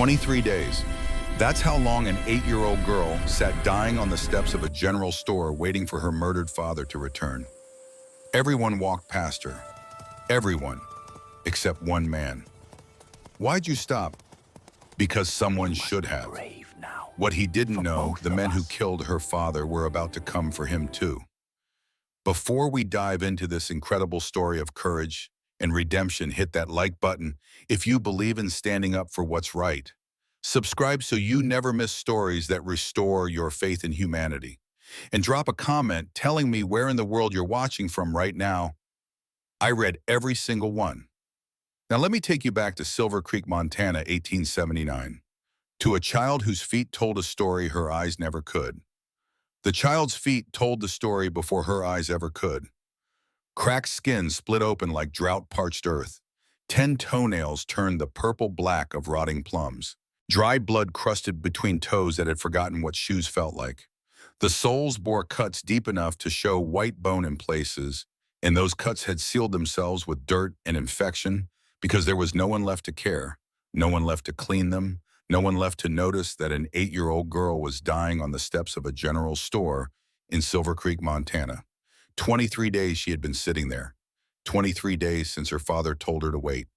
23 days. That's how long an 8-year-old girl sat dying on the steps of a general store waiting for her murdered father to return. Everyone walked past her. Everyone, except one man. Why'd you stop? Because someone should have. What he didn't know, the men who killed her father were about to come for him too. Before we dive into this incredible story of courage and redemption, hit that like button if you believe in standing up for what's right. Subscribe so you never miss stories that restore your faith in humanity. And drop a comment telling me where in the world you're watching from right now. I read every single one. Now let me take you back to Silver Creek, Montana, 1879. To a child whose feet told a story her eyes never could. The child's feet told the story before her eyes ever could. Cracked skin split open like drought-parched earth. 10 toenails turned the purple black of rotting plums. Dried blood crusted between toes that had forgotten what shoes felt like. The soles bore cuts deep enough to show white bone in places, and those cuts had sealed themselves with dirt and infection because there was no one left to care, no one left to clean them, no one left to notice that an 8-year-old girl was dying on the steps of a general store in Silver Creek, Montana. 23 days she had been sitting there. 23 days since her father told her to wait.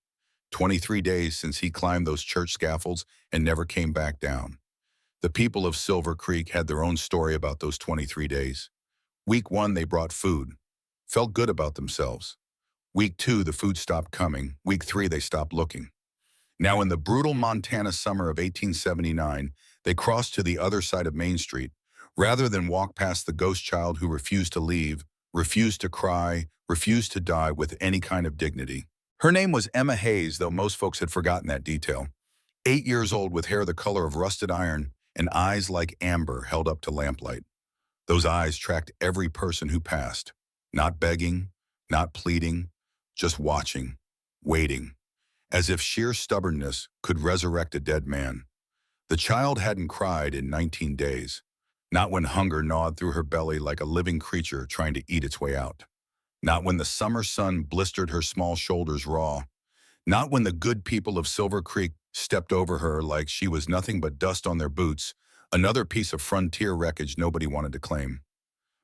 23 days since he climbed those church scaffolds and never came back down. The people of Silver Creek had their own story about those 23 days. Week 1, they brought food. Felt good about themselves. Week 2, the food stopped coming. Week 3, they stopped looking. Now, in the brutal Montana summer of 1879, they crossed to the other side of Main Street. Rather than walk past the ghost child who refused to leave, refused to cry, refused to die with any kind of dignity. Her name was Emma Hayes, though most folks had forgotten that detail. 8 years old with hair the color of rusted iron and eyes like amber held up to lamplight. Those eyes tracked every person who passed, not begging, not pleading, just watching, waiting, as if sheer stubbornness could resurrect a dead man. The child hadn't cried in 19 days, not when hunger gnawed through her belly like a living creature trying to eat its way out. Not when the summer sun blistered her small shoulders raw. Not when the good people of Silver Creek stepped over her like she was nothing but dust on their boots, another piece of frontier wreckage nobody wanted to claim.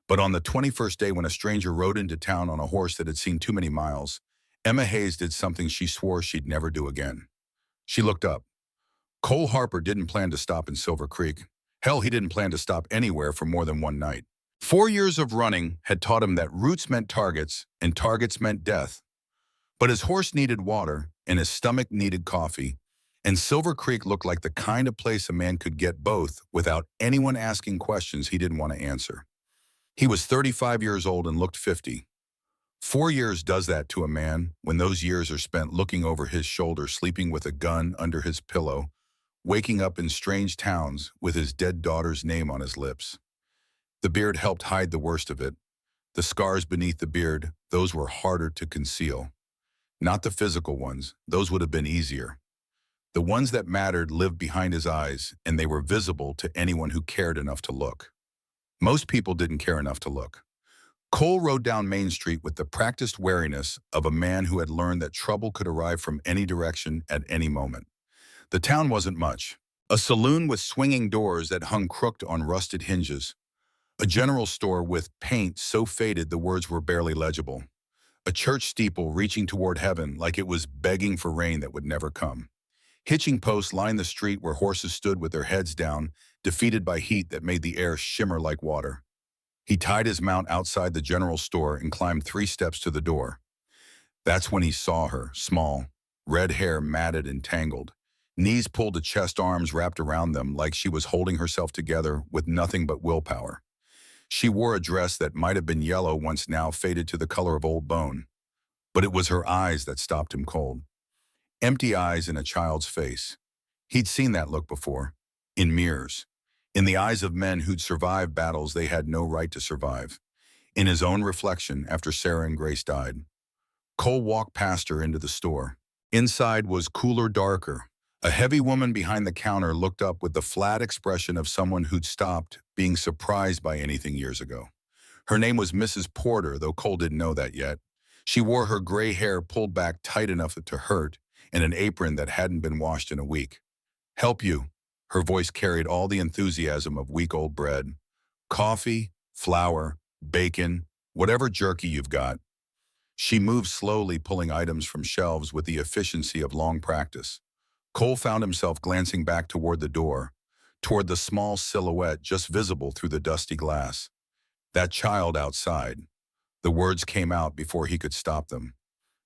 But on the 21st day when a stranger rode into town on a horse that had seen too many miles, Emma Hayes did something she swore she'd never do again. She looked up. Cole Harper didn't plan to stop in Silver Creek. Hell, he didn't plan to stop anywhere for more than one night. 4 years of running had taught him that routes meant targets and targets meant death. But his horse needed water and his stomach needed coffee, and Silver Creek looked like the kind of place a man could get both without anyone asking questions he didn't want to answer. He was 35 years old and looked 50. 4 years does that to a man when those years are spent looking over his shoulder, sleeping with a gun under his pillow, waking up in strange towns with his dead daughter's name on his lips. The beard helped hide the worst of it. The scars beneath the beard, those were harder to conceal. Not the physical ones, those would have been easier. The ones that mattered lived behind his eyes, and they were visible to anyone who cared enough to look. Most people didn't care enough to look. Cole rode down Main Street with the practiced wariness of a man who had learned that trouble could arrive from any direction at any moment. The town wasn't much. A saloon with swinging doors that hung crooked on rusted hinges. A general store with paint so faded the words were barely legible. A church steeple reaching toward heaven like it was begging for rain that would never come. Hitching posts lined the street where horses stood with their heads down, defeated by heat that made the air shimmer like water. He tied his mount outside the general store and climbed 3 steps to the door. That's when he saw her, small, red hair matted and tangled, knees pulled to chest, arms wrapped around them like she was holding herself together with nothing but willpower. She wore a dress that might have been yellow once now faded to the color of old bone. But it was her eyes that stopped him cold. Empty eyes in a child's face. He'd seen that look before. In mirrors. In the eyes of men who'd survived battles they had no right to survive. In his own reflection after Sarah and Grace died. Cole walked past her into the store. Inside was cooler, darker. A heavy woman behind the counter looked up with the flat expression of someone who'd stopped being surprised by anything years ago. Her name was Mrs. Porter, though Cole didn't know that yet. She wore her gray hair pulled back tight enough to hurt and an apron that hadn't been washed in a week. Help you. Her voice carried all the enthusiasm of week-old bread. Coffee, flour, bacon, whatever jerky you've got. She moved slowly, pulling items from shelves with the efficiency of long practice. Cole found himself glancing back toward the door, toward the small silhouette just visible through the dusty glass. That child outside. The words came out before he could stop them.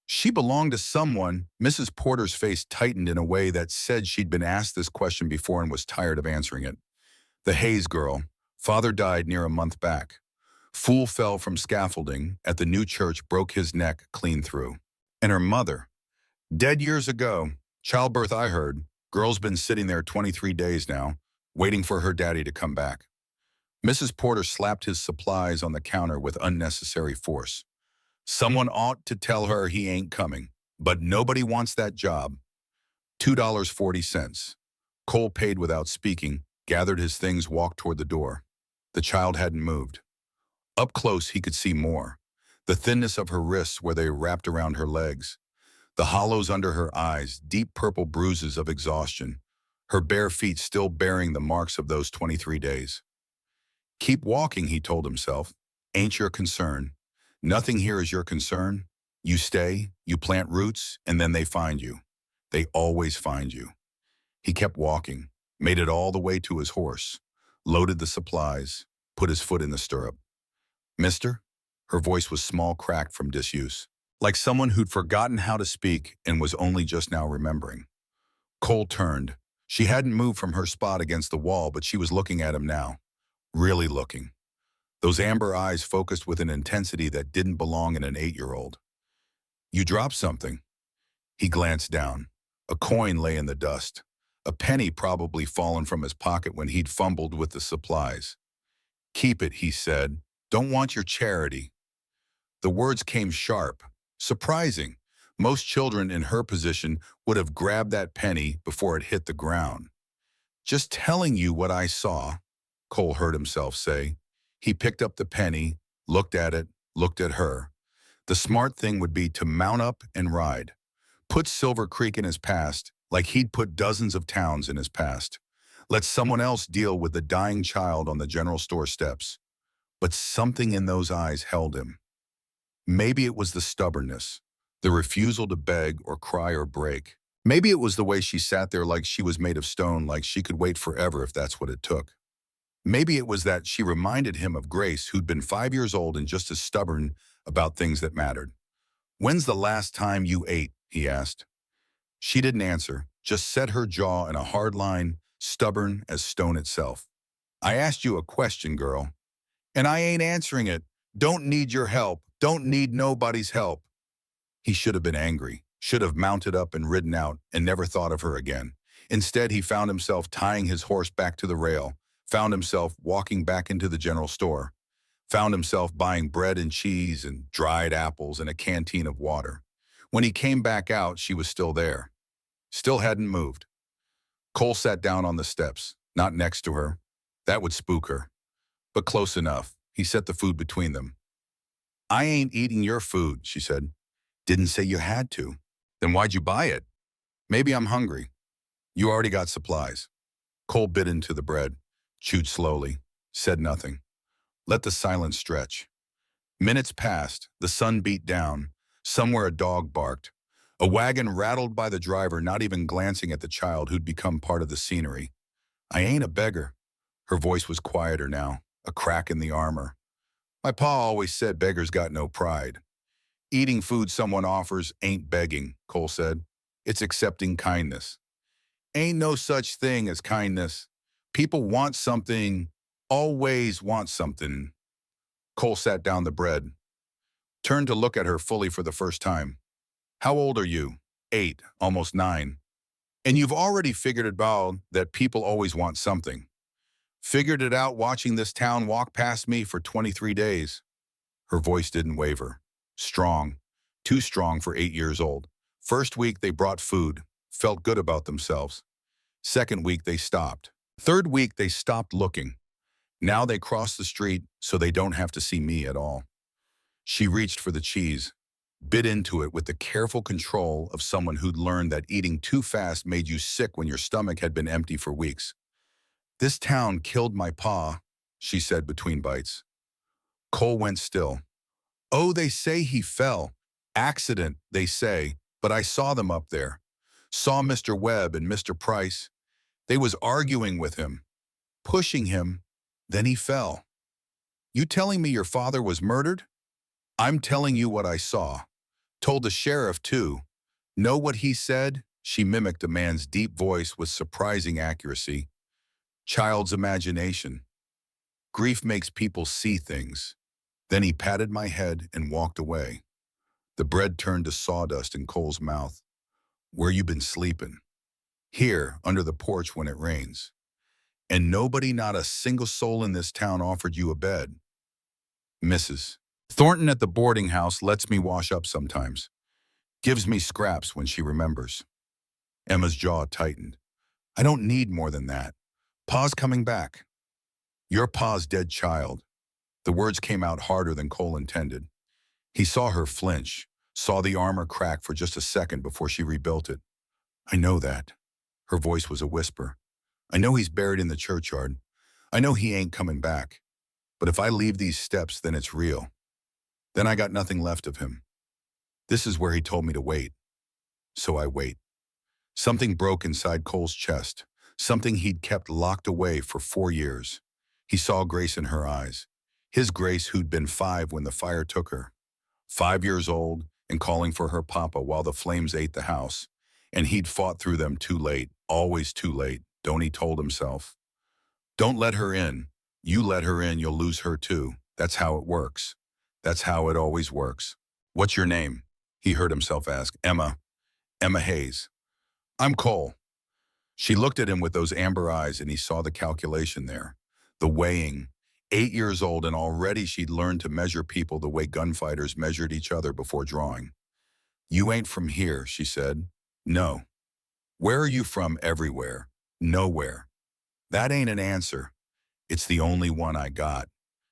She belonged to someone. Mrs. Porter's face tightened in a way that said she'd been asked this question before and was tired of answering it. The Hayes girl. Father died near a month back. Fool fell from scaffolding at the new church, broke his neck clean through. And her mother. Dead years ago. Childbirth, I heard. Girl's been sitting there 23 days now, waiting for her daddy to come back. Mrs. Porter slapped his supplies on the counter with unnecessary force. Someone ought to tell her he ain't coming, but nobody wants that job. $2.40. Cole paid without speaking, gathered his things, walked toward the door. The child hadn't moved. Up close, he could see more. The thinness of her wrists where they wrapped around her legs. The hollows under her eyes, deep purple bruises of exhaustion. Her bare feet still bearing the marks of those 23 days. Keep walking, he told himself. Ain't your concern. Nothing here is your concern. You stay, you plant roots, and then they find you. They always find you. He kept walking, made it all the way to his horse, loaded the supplies, put his foot in the stirrup. Mister? Her voice was small, cracked from disuse, like someone who'd forgotten how to speak and was only just now remembering. Cole turned. She hadn't moved from her spot against the wall, but she was looking at him now. Really looking. Those amber eyes focused with an intensity that didn't belong in an 8-year-old. You dropped something. He glanced down. A coin lay in the dust. A penny probably fallen from his pocket when he'd fumbled with the supplies. Keep it, he said. Don't want your charity. The words came sharp, surprising. Most children in her position would have grabbed that penny before it hit the ground. Just telling you what I saw, Cole heard himself say. He picked up the penny, looked at it, looked at her. The smart thing would be to mount up and ride. Put Silver Creek in his past, like he'd put dozens of towns in his past. Let someone else deal with the dying child on the general store steps. But something in those eyes held him. Maybe it was the stubbornness, the refusal to beg or cry or break. Maybe it was the way she sat there like she was made of stone, like she could wait forever if that's what it took. Maybe it was that she reminded him of Grace, who'd been 5 years old and just as stubborn about things that mattered. When's the last time you ate? He asked. She didn't answer, just set her jaw in a hard line, stubborn as stone itself. I asked you a question, girl, and I ain't answering it. Don't need your help. Don't need nobody's help. He should have been angry, should have mounted up and ridden out and never thought of her again. Instead, he found himself tying his horse back to the rail, found himself walking back into the general store, found himself buying bread and cheese and dried apples and a canteen of water. When he came back out, she was still there. Still hadn't moved. Cole sat down on the steps, not next to her. That would spook her. But close enough. He set the food between them. I ain't eating your food, she said. Didn't say you had to. Then why'd you buy it? Maybe I'm hungry. You already got supplies. Cole bit into the bread, chewed slowly, said nothing. Let the silence stretch. Minutes passed, the sun beat down. Somewhere a dog barked. A wagon rattled by the driver, not even glancing at the child who'd become part of the scenery. I ain't a beggar. Her voice was quieter now, a crack in the armor. My pa always said beggars got no pride. Eating food someone offers ain't begging, Cole said. It's accepting kindness. Ain't no such thing as kindness. People want something, always want something. Cole sat down the bread, turned to look at her fully for the first time. How old are you? 8, almost 9. And you've already figured it out that people always want something. Figured it out watching this town walk past me for 23 days. Her voice didn't waver. Strong, too strong for 8 years old. First week they brought food, felt good about themselves. Second week they stopped. Third week they stopped looking. Now they cross the street so they don't have to see me at all. She reached for the cheese. bit into it with the careful control of someone who'd learned that eating too fast made you sick when your stomach had been empty for weeks. "This town killed my pa," she said between bites. Cole went still. "Oh, they say he fell. Accident, they say, but I saw them up there. Saw Mr. Webb and Mr. Price. They was arguing with him, pushing him, then he fell." "You telling me your father was murdered?" "I'm telling you what I saw. Told the sheriff, too. Know what he said?" She mimicked a man's deep voice with surprising accuracy. "Child's imagination. Grief makes people see things." Then he patted my head and walked away. The bread turned to sawdust in Cole's mouth. "Where you been sleeping?" "Here, under the porch when it rains." "And nobody, not a single soul in this town offered you a bed?" "Mrs. Thornton at the boarding house lets me wash up sometimes. Gives me scraps when she remembers." Emma's jaw tightened. "I don't need more than that. Pa's coming back." "Your pa's dead, child." The words came out harder than Cole intended. He saw her flinch, saw the armor crack for just a second before she rebuilt it. "I know that." Her voice was a whisper. "I know he's buried in the churchyard. I know he ain't coming back. But if I leave these steps, then it's real. Then I got nothing left of him. This is where he told me to wait. So I wait." Something broke inside Cole's chest, something he'd kept locked away for 4 years. He saw Grace in her eyes. His Grace who'd been 5 when the fire took her. 5 years old and calling for her papa while the flames ate the house. And he'd fought through them too late, always too late, don't he told himself. "Don't let her in. You let her in, you'll lose her too. That's how it works. That's how it always works." "What's your name?" he heard himself ask. "Emma. Emma Hayes." "I'm Cole." She looked at him with those amber eyes and he saw the calculation there. The weighing. 8 years old and already she'd learned to measure people the way gunfighters measured each other before drawing. "You ain't from here," she said. "No." "Where are you from?" "Everywhere." "Nowhere." "That ain't an answer. It's the only one I got."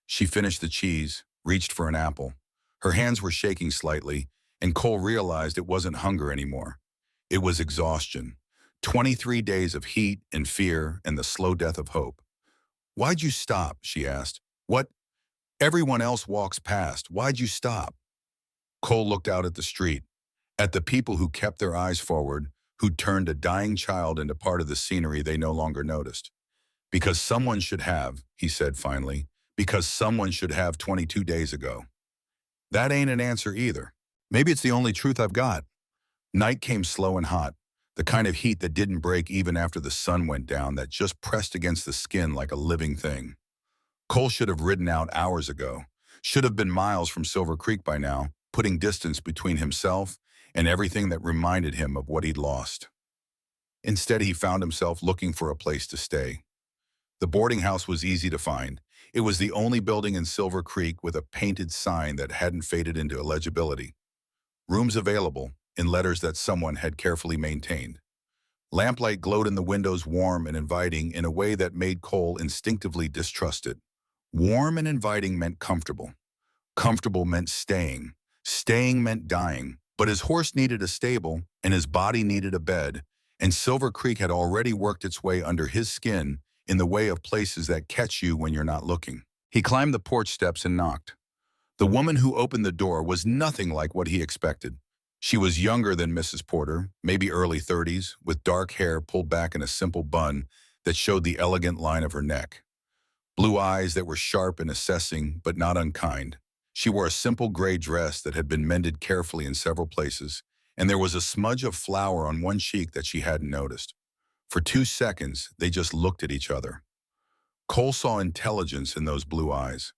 She finished the cheese, reached for an apple. Her hands were shaking slightly, and Cole realized it wasn't hunger anymore. It was exhaustion. 23 days of heat and fear and the slow death of hope. "Why'd you stop?" she asked. "What? Everyone else walks past. Why'd you stop?" Cole looked out at the street, at the people who kept their eyes forward, who'd turned a dying child into part of the scenery they no longer noticed. "Because someone should have," he said finally. "Because someone should have 22 days ago." "That ain't an answer either. Maybe it's the only truth I've got." Night came slow and hot, the kind of heat that didn't break even after the sun went down, that just pressed against the skin like a living thing. Cole should have ridden out hours ago, should have been miles from Silver Creek by now, putting distance between himself and everything that reminded him of what he'd lost. Instead, he found himself looking for a place to stay. The boarding house was easy to find. It was the only building in Silver Creek with a painted sign that hadn't faded into illegibility. "Rooms available," in letters that someone had carefully maintained. Lamplight glowed in the windows, warm and inviting in a way that made Cole instinctively distrust it. Warm and inviting meant comfortable. Comfortable meant staying. Staying meant dying. But his horse needed a stable, and his body needed a bed, and Silver Creek had already worked its way under his skin in the way of places that catch you when you're not looking. He climbed the porch steps and knocked. The woman who opened the door was nothing like what he expected. She was younger than Mrs. Porter, maybe early 30s, with dark hair pulled back in a simple bun that showed the elegant line of her neck. Blue eyes that were sharp and assessing, but not unkind. She wore a simple gray dress that had been mended carefully in several places, and there was a smudge of flour on one cheek that she hadn't noticed. For 2 seconds, they just looked at each other. Cole saw intelligence in those blue eyes.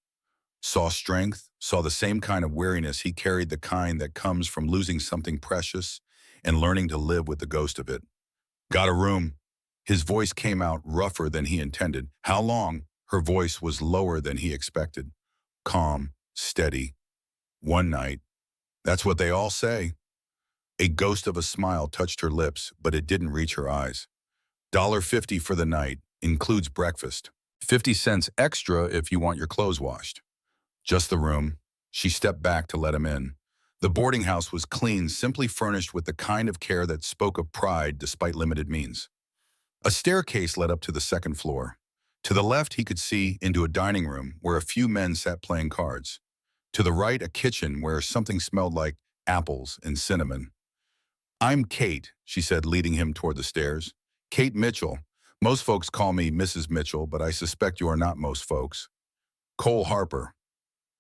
Saw strength, saw the same kind of weariness he carried, the kind that comes from losing something precious and learning to live with the ghost of it. "Got a room?" His voice came out rougher than he intended. "How long?" Her voice was lower than he expected. Calm, steady. "One night." "That's what they all say." A ghost of a smile touched her lips, but it didn't reach her eyes. $1.50 for the night, includes breakfast. 50 cents extra if you want your clothes washed. Just the room. She stepped back to let him in. The boarding house was clean, simply furnished with the kind of care that spoke of pride despite limited means. A staircase led up to the second floor. To the left, he could see into a dining room where a few men sat playing cards. To the right, a kitchen where something smelled like apples and cinnamon. "I'm Kate," she said, leading him toward the stairs. "Kate Mitchell. Most folks call me Mrs. Mitchell, but I suspect you are not most folks." "Cole Harper."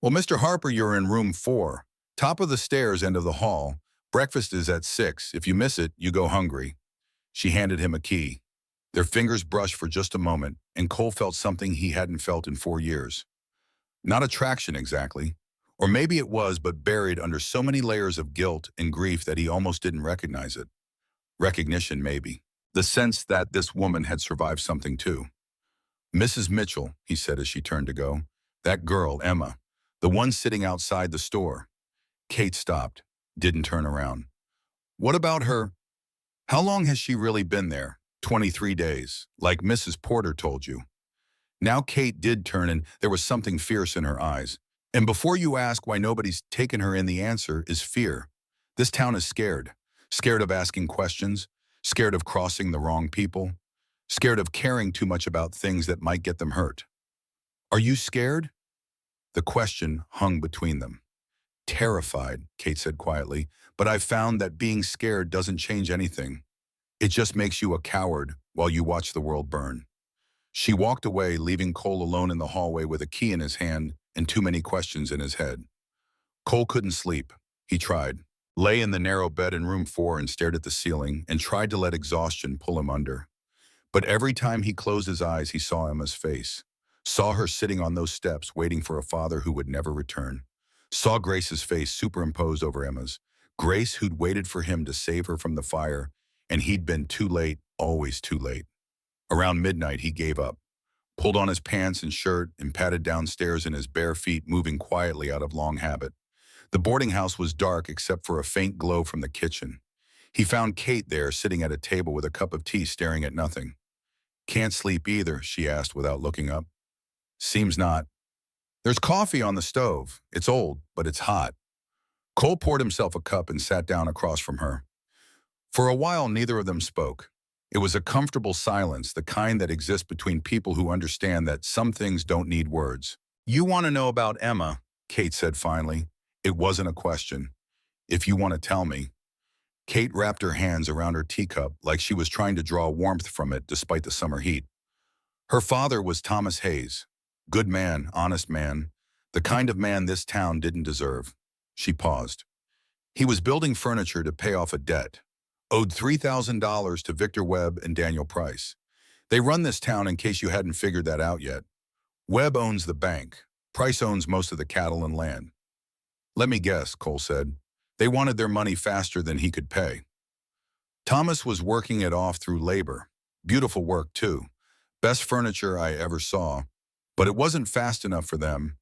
"Well, Mr. Harper, you're in room 4. Top of the stairs, end of the hall. Breakfast is at 6. If you miss it, you go hungry." She handed him a key. Their fingers brushed for just a moment, and Cole felt something he hadn't felt in 4 years. Not attraction exactly. Or maybe it was, but buried under so many layers of guilt and grief that he almost didn't recognize it. Recognition, maybe. The sense that this woman had survived something too. "Mrs. Mitchell," he said as she turned to go. "That girl, Emma. The one sitting outside the store." Kate stopped, didn't turn around. "What about her? How long has she really been there?" 23 days, like Mrs. Porter told you." Now Kate did turn, and there was something fierce in her eyes. "And before you ask why nobody's taken her in, the answer is fear. This town is scared. Scared of asking questions, scared of crossing the wrong people, scared of caring too much about things that might get them hurt." "Are you scared?" The question hung between them. "Terrified," Kate said quietly, "but I've found that being scared doesn't change anything. It just makes you a coward while you watch the world burn." She walked away, leaving Cole alone in the hallway with a key in his hand and too many questions in his head. Cole couldn't sleep. He tried. Lay in the narrow bed in room 4 and stared at the ceiling and tried to let exhaustion pull him under. But every time he closed his eyes, he saw Emma's face. Saw her sitting on those steps waiting for a father who would never return. Saw Grace's face superimposed over Emma's. Grace who'd waited for him to save her from the fire, and he'd been too late, always too late. Around midnight, he gave up, pulled on his pants and shirt, and padded downstairs in his bare feet, moving quietly out of long habit. The boarding house was dark except for a faint glow from the kitchen. He found Kate there, sitting at a table with a cup of tea, staring at nothing. "Can't sleep either?" she asked without looking up. "Seems not." "There's coffee on the stove. It's old, but it's hot." Cole poured himself a cup and sat down across from her. For a while, neither of them spoke. It was a comfortable silence, the kind that exists between people who understand that some things don't need words. "You want to know about Emma," Kate said finally. It wasn't a question. "If you want to tell me." Kate wrapped her hands around her teacup like she was trying to draw warmth from it despite the summer heat. Her father was Thomas Hayes. Good man, honest man, the kind of man this town didn't deserve. She paused. He was building furniture to pay off a debt. Owed $3,000 to Victor Webb and Daniel Price. They run this town, in case you hadn't figured that out yet. Webb owns the bank. Price owns most of the cattle and land. "Let me guess," Cole said. "They wanted their money faster than he could pay." Thomas was working it off through labor. Beautiful work, too. Best furniture I ever saw. But it wasn't fast enough for them.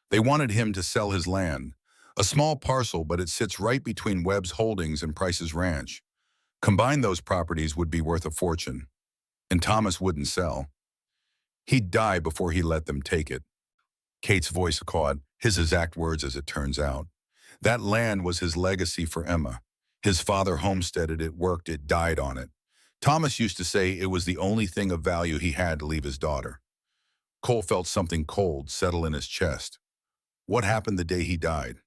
They wanted him to sell his land. A small parcel, but it sits right between Webb's holdings and Price's ranch. Combine those properties would be worth a fortune. And Thomas wouldn't sell. He'd die before he let them take it. Kate's voice caught, his exact words as it turns out. That land was his legacy for Emma. His father homesteaded it, worked it, died on it. Thomas used to say it was the only thing of value he had to leave his daughter. Cole felt something cold settle in his chest. What happened the day he died?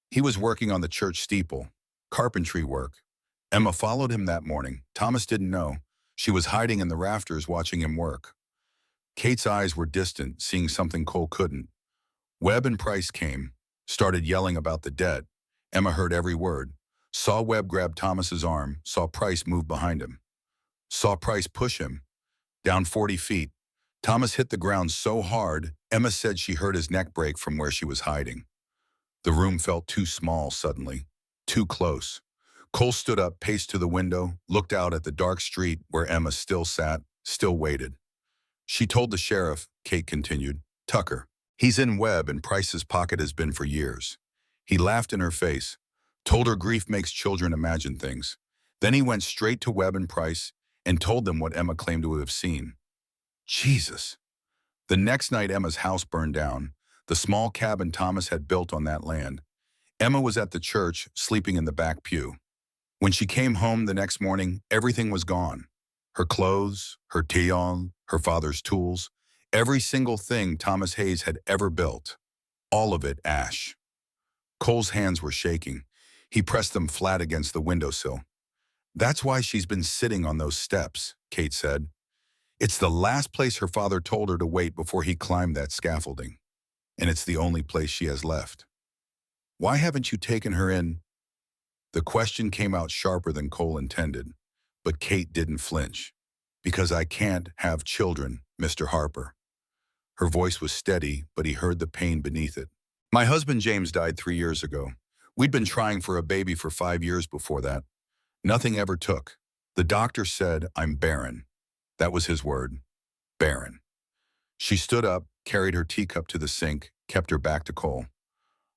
He was working on the church steeple. Carpentry work. Emma followed him that morning. Thomas didn't know. She was hiding in the rafters watching him work. Kate's eyes were distant, seeing something Cole couldn't. Webb and Price came, started yelling about the debt. Emma heard every word. Saw Webb grab Thomas's arm, saw Price move behind him. Saw Price push him. Down 40 feet. Thomas hit the ground so hard, Emma said she heard his neck break from where she was hiding. The room felt too small suddenly, too close. Cole stood up, paced to the window, looked out at the dark street where Emma still sat, still waited. "She told the sheriff," Kate continued, "Tucker. He's in Webb and Price's pocket has been for years." He laughed in her face, told her grief makes children imagine things. Then he went straight to Webb and Price and told them what Emma claimed to have seen. Jesus. The next night, Emma's house burned down, the small cabin Thomas had built on that land. Emma was at the church, sleeping in the back pew. When she came home the next morning, everything was gone. Her clothes, her tiong, her father's tools, every single thing Thomas Hayes had ever built. All of it ash. Cole's hands were shaking. He pressed them flat against the windowsill. "That's why she's been sitting on those steps," Kate said. "It's the last place her father told her to wait before he climbed that scaffolding. And it's the only place she has left." "Why haven't you taken her in?" The question came out sharper than Cole intended, but Kate didn't flinch. "Because I can't have children, Mr. Harper." Her voice was steady, but he heard the pain beneath it. "My husband James died 3 years ago. We'd been trying for a baby for 5 years before that. Nothing ever took. The doctor said I'm barren." That was his word. Barren. She stood up, carried her teacup to the sink, kept her back to Cole.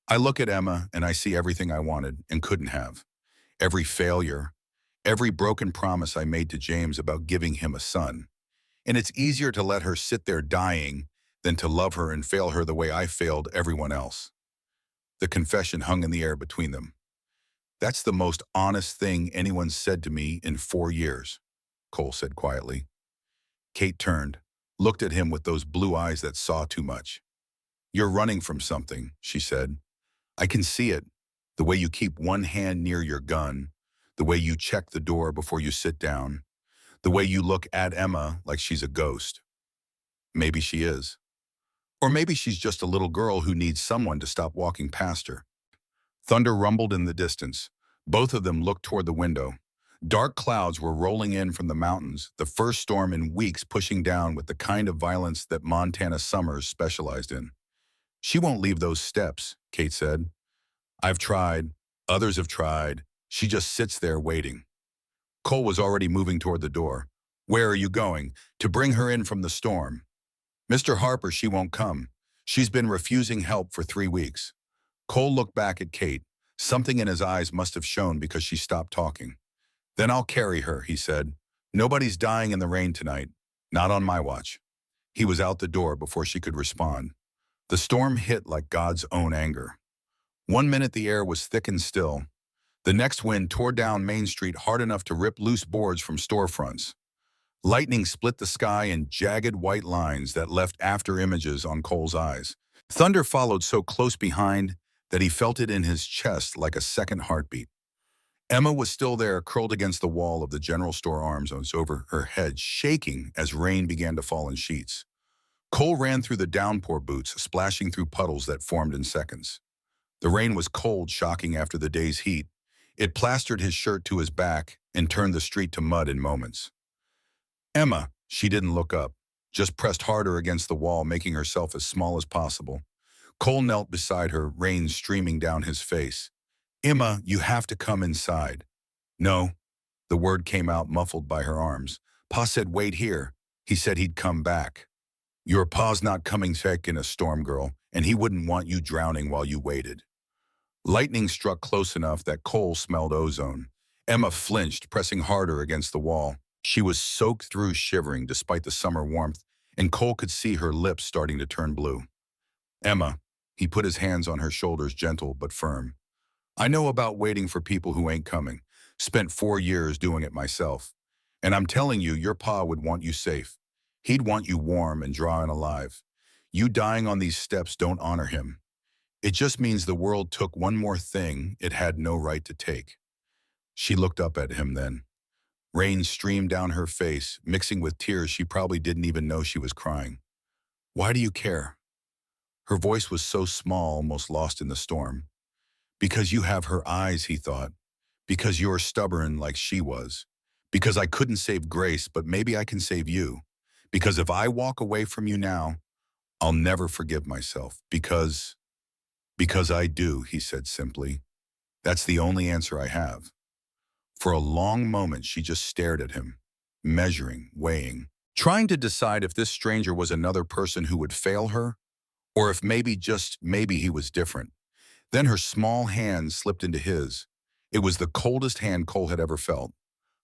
"I look at Emma and I see everything I wanted and couldn't have. Every failure, every broken promise I made to James about giving him a son. And it's easier to let her sit there dying than to love her and fail her the way I failed everyone else." The confession hung in the air between them. "That's the most honest thing anyone's said to me in 4 years, Cole said quietly. Kate turned, looked at him with those blue eyes that saw too much. "You're running from something," she said. "I can see it. The way you keep one hand near your gun, the way you check the door before you sit down, the way you look at Emma like she's a ghost. Maybe she is. Or maybe she's just a little girl who needs someone to stop walking past her." Thunder rumbled in the distance. Both of them looked toward the window. Dark clouds were rolling in from the mountains, the first storm in weeks pushing down with the kind of violence that Montana summers specialized in. "She won't leave those steps," Kate said. "I've tried. Others have tried. She just sits there waiting." Cole was already moving toward the door. "Where are you going?" "To bring her in from the storm." "Mr. Harper, she won't come. She's been refusing help for 3 weeks. Cole looked back at Kate. Something in his eyes must have shone because she stopped talking. "Then I'll carry her," he said. "Nobody's dying in the rain tonight. Not on my watch." He was out the door before she could respond. The storm hit like God's own anger. One minute the air was thick and still. The next wind tore down Main Street hard enough to rip loose boards from storefronts. Lightning split the sky in jagged white lines that left after images on Cole's eyes. Thunder followed so close behind that he felt it in his chest like a second heartbeat. Emma was still there, curled against the wall of the general store, arms over her head, shaking as rain began to fall in sheets. Cole ran through the downpour boots, splashing through puddles that formed in seconds. The rain was cold, shocking after the day's heat. It plastered his shirt to his back and turned the street to mud in moments. "Emma," she didn't look up, just pressed harder against the wall, making herself as small as possible. Cole knelt beside her, rain streaming down his face. "Emma, you have to come inside." "No." The word came out muffled by her arms. "Pa said wait here. He said he'd come back." "Your pa's not coming back in a storm, girl, and he wouldn't want you drowning while you waited." Lightning struck close enough that Cole smelled ozone. Emma flinched, pressing harder against the wall. She was soaked through, shivering despite the summer warmth, and Cole could see her lips starting to turn blue. "Emma," he put his hands on her shoulders, gentle but firm. "I know about waiting for people who ain't coming. Spent 4 years doing it myself. And I'm telling you, your pa would want you safe. He'd want you warm and dry and alive. You dying on these steps don't honor him. It just means the world took one more thing it had no right to take." She looked up at him then. Rain streamed down her face, mixing with tears she probably didn't even know she was crying. "Why do you care?" Her voice was so small, almost lost in the storm. "Because you have her eyes," he thought. "Because you're stubborn like she was. Because I couldn't save Grace, but maybe I can save you. Because if I walk away from you now, I'll never forgive myself. Because I do," he said simply. "That's the only answer I have." For a long moment, she just stared at him, measuring, weighing, trying to decide if this stranger was another person who would fail her, or if maybe, just maybe, he was different. Then her small hand slipped into his. It was the coldest hand Cole had ever felt,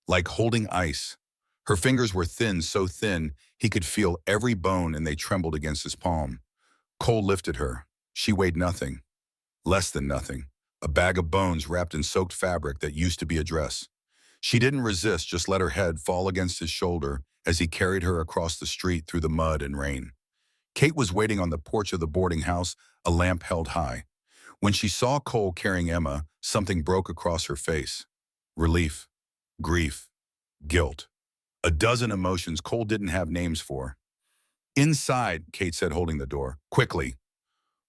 like holding ice. Her fingers were thin, so thin he could feel every bone, and they trembled against his palm. Cole lifted her. She weighed nothing, less than nothing, a bag of bones wrapped in soaked fabric that used to be a dress. She didn't resist, just let her head fall against his shoulder as he carried her across the street through the mud and rain. Kate was waiting on the porch of the boarding house, a lamp held high. When she saw Cole carrying Emma, something broke across her face. Relief, grief, guilt. A dozen emotions Cole didn't have names for. Inside, Kate said, holding the door. Quickly.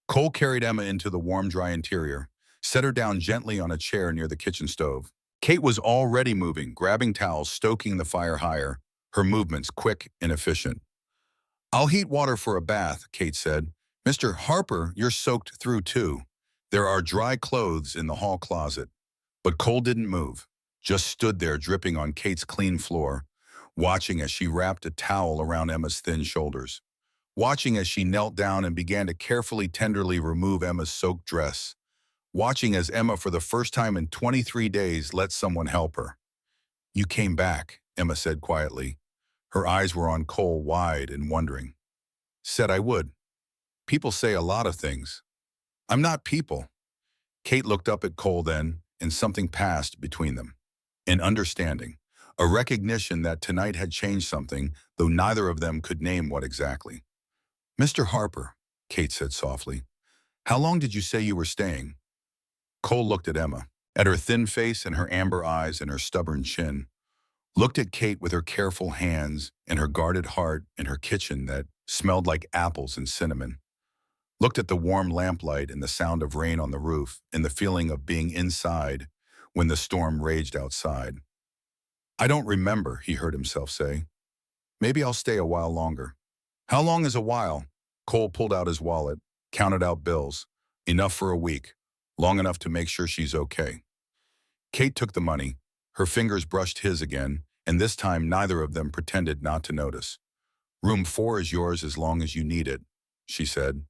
Cole carried Emma into the warm, dry interior, set her down gently on a chair near the kitchen stove. Kate was already moving, grabbing towels, stoking the fire higher, her movements quick and efficient. I'll heat water for a bath, Kate said. Mr. Harper, you're soaked through too. There are dry clothes in the hall closet. But Cole didn't move, just stood there dripping on Kate's clean floor, watching as she wrapped a towel around Emma's thin shoulders, watching as she knelt down and began to carefully, tenderly remove Emma's soaked dress, watching as Emma, for the first time in 23 days, let someone help her. You came back, Emma said quietly. Her eyes were on Cole, wide and wondering. Said I would. People say a lot of things. I'm not people. Kate looked up at Cole then, and something passed between them. An understanding, a recognition that tonight had changed something, though neither of them could name what exactly. Mr. Harper, Kate said softly, how long did you say you were staying? Cole looked at Emma, at her thin face and her amber eyes and her stubborn chin, looked at Kate with her careful hands and her guarded heart and her kitchen that smelled like apples and cinnamon, looked at the warm lamplight and the sound of rain on the roof and the feeling of being inside when the storm raged outside. I don't remember, he heard himself say. Maybe I'll stay a while longer. How long is a while? Cole pulled out his wallet, counted out bills. Enough for a week, long enough to make sure she's okay. Kate took the money. Her fingers brushed his again, and this time neither of them pretended not to notice. Room 4 is yours as long as you need it, she said.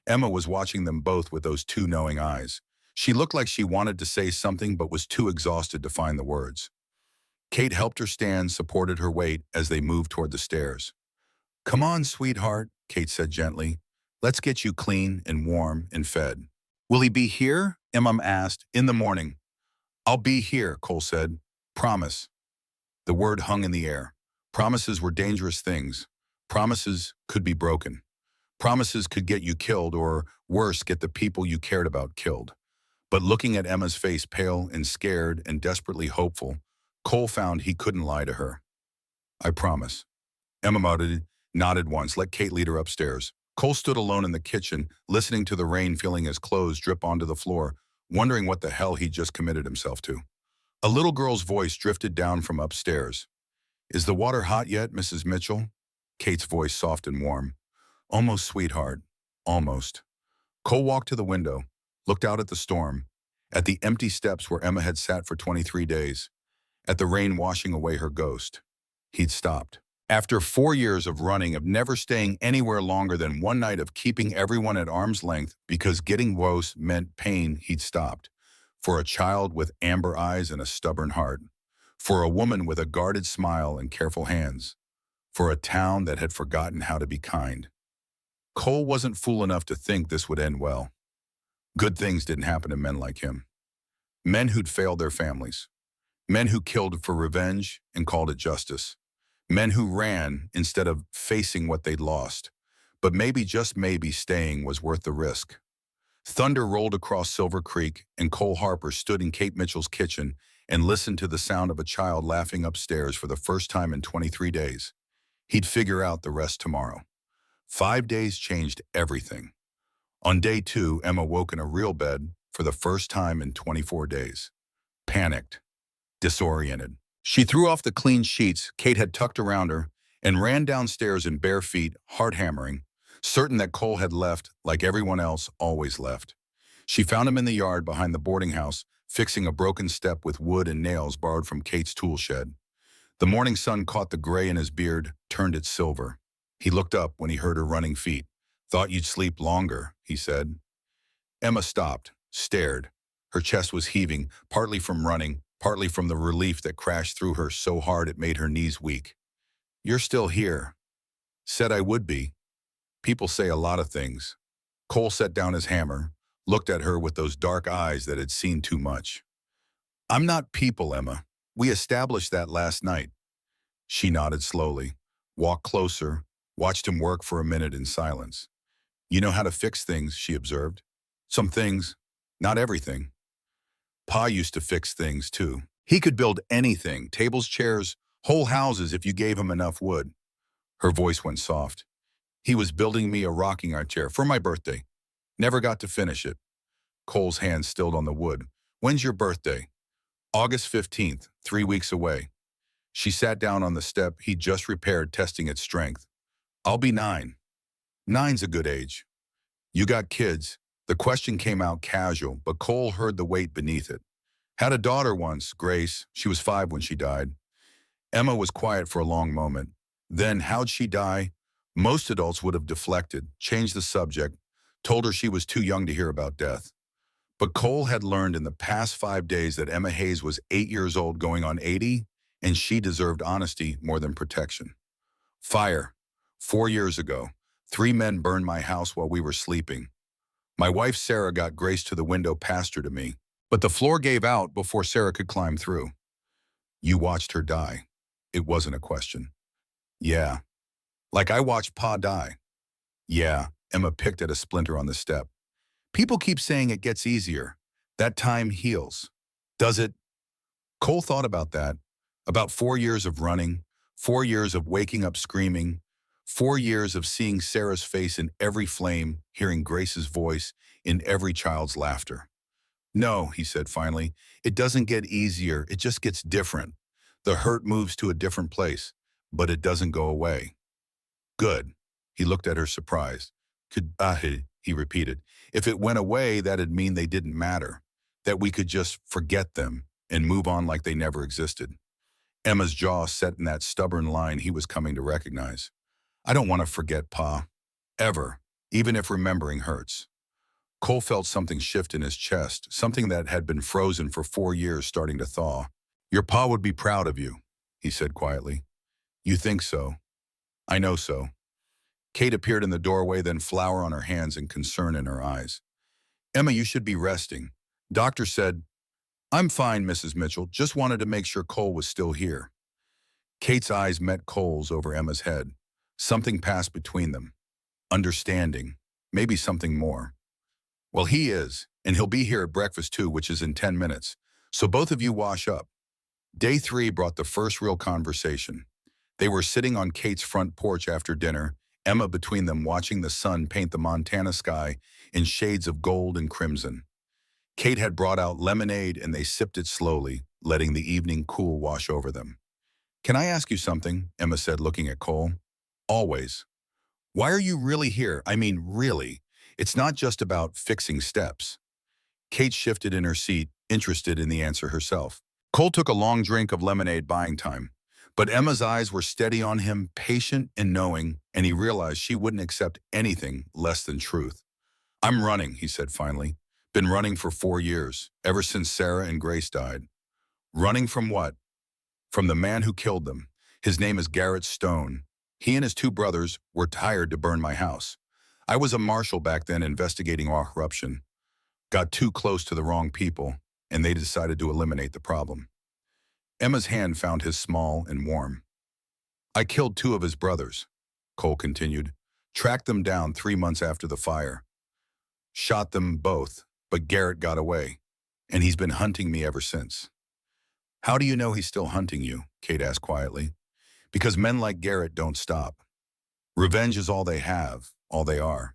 Emma was watching them both with those two knowing eyes. She looked like she wanted to say something but was too exhausted to find the words. Kate helped her stand, supported her weight as they moved toward the stairs. Come on, sweetheart, Kate said gently. Let's get you clean and warm and fed. Will he be here? Emma asked. In the morning. I'll be here, Cole said. Promise. The word hung in the air. Promises were dangerous things. Promises could be broken. Promises could get you killed, or worse, get the people you cared about killed. But looking at Emma's face, pale and scared and desperately hopeful, Cole found he couldn't lie to her. I promise. Emma nodded once, let Kate lead her upstairs. Cole stood alone in the kitchen, listening to the rain, feeling his clothes drip onto the floor, wondering what the hell he'd just committed himself to. A little girl's voice drifted down from upstairs. Is the water hot yet, Mrs. Mitchell? Kate's voice soft and warm. Almost, sweetheart. Almost. Cole walked to the window, looked out at the storm, at the empty steps where Emma had sat for 23 days, at the rain washing away her ghost. He'd stopped. After 4 years of running, of never staying anywhere longer than one night, of keeping everyone at arm's length because getting worse meant pain, he'd stopped. For a child with amber eyes and a stubborn heart. For a woman with a guarded smile and careful hands. For a town that had forgotten how to be kind. Cole wasn't fool enough to think this would end well. Good things didn't happen to men like him. Men who'd failed their families. Men who killed for revenge and called it justice. Men who ran instead of facing what they'd lost. But maybe, just maybe, staying was worth the risk. Thunder rolled across Silver Creek, and Cole Harper stood in Kate Mitchell's kitchen and listened to the sound of a child laughing upstairs for the first time in 23 days. He'd figure out the rest tomorrow. 5 days changed everything. On day 2, Emma woke in a real bed for the first time in 24 days. Panicked. Disoriented. She threw off the clean sheets Kate had tucked around her and ran downstairs in bare feet, heart hammering, certain that Cole had left like everyone else always left. She found him in the yard behind the boarding house, fixing a broken step with wood and nails borrowed from Kate's tool shed. The morning sun caught the gray in his beard, turned it silver. He looked up when he heard her running feet. Thought you'd sleep longer, he said. Emma stopped, stared. Her chest was heaving, partly from running, partly from the relief that crashed through her so hard it made her knees weak. You're still here. Said I would be. People say a lot of things. Cole set down his hammer, looked at her with those dark eyes that had seen too much. I'm not people, Emma. We established that last night. She nodded slowly, walked closer, watched him work for a minute in silence. You know how to fix things, she observed. Some things, not everything. Pa used to fix things, too. He could build anything, tables, chairs, whole houses if you gave him enough wood. Her voice went soft. He was building me a rocking chair for my birthday. Never got to finish it. Cole's hand stilled on the wood. When's your birthday? August 15th, 3 weeks away. She sat down on the step he'd just repaired, testing its strength. I'll be 9. 9's a good age. You got kids? The question came out casual, but Cole heard the weight beneath it. Had a daughter once, Grace. She was 5 when she died. Emma was quiet for a long moment. Then, how'd she die? Most adults would have deflected, changed the subject, told her she was too young to hear about death. But Cole had learned in the past 5 days that Emma Hayes was 8 years old going on 80, and she deserved honesty more than protection. Fire. 4 years ago, 3 men burned my house while we were sleeping. My wife Sarah got Grace to the window past her to me, but the floor gave out before Sarah could climb through. You watched her die. It wasn't a question. Yeah. Like I watched Pa die. Yeah, Emma picked at a splinter on the step. People keep saying it gets easier. That time heals. Does it? Cole thought about that. About 4 years of running, 4 years of waking up screaming, 4 years of seeing Sarah's face in every flame, hearing Grace's voice in every child's laughter. No, he said finally, it doesn't get easier, it just gets different. The hurt moves to a different place, but it doesn't go away. Good. He looked at her surprised. He repeated. If it went away, that'd mean they didn't matter, that we could just forget them and move on like they never existed. Emma's jaw set in that stubborn line he was coming to recognize. I don't want to forget Pa. Ever. Even if remembering hurts. Cole felt something shift in his chest, something that had been frozen for 4 years starting to thaw. Your Pa would be proud of you, he said quietly. You think so? I know so. Kate appeared in the doorway, then flour on her hands and concern in her eyes. Emma, you should be resting. Doctor said, I'm fine, Mrs. Mitchell. Just wanted to make sure Cole was still here. Kate's eyes met Cole's over Emma's head. Something passed between them. Understanding. Maybe something more. Well, he is, and he'll be here at breakfast too, which is in 10 minutes. So both of you wash up. Day 3 brought the first real conversation. They were sitting on Kate's front porch after dinner, Emma between them watching the sun paint the Montana sky in shades of gold and crimson. Kate had brought out lemonade and they sipped it slowly, letting the evening cool wash over them. Can I ask you something? Emma said, looking at Cole. Always. Why are you really here? I mean, really. It's not just about fixing steps. Kate shifted in her seat, interested in the answer herself. Cole took a long drink of lemonade, buying time. But Emma's eyes were steady on him, patient and knowing, and he realized she wouldn't accept anything less than truth. I'm running, he said finally. Been running for 4 years, ever since Sarah and Grace died. Running from what? From the man who killed them. His name is Garrett Stone. He and his 2 brothers were hired to burn my house. I was a marshal back then investigating corruption. Got too close to the wrong people, and they decided to eliminate the problem. Emma's hand found his small and warm. I killed 2 of his brothers, Cole continued. Tracked them down 3 months after the fire. Shot them both, but Garrett got away, and he's been hunting me ever since. How do you know he's still hunting you? Kate asked quietly. Because men like Garrett don't stop. Revenge is all they have, all they are.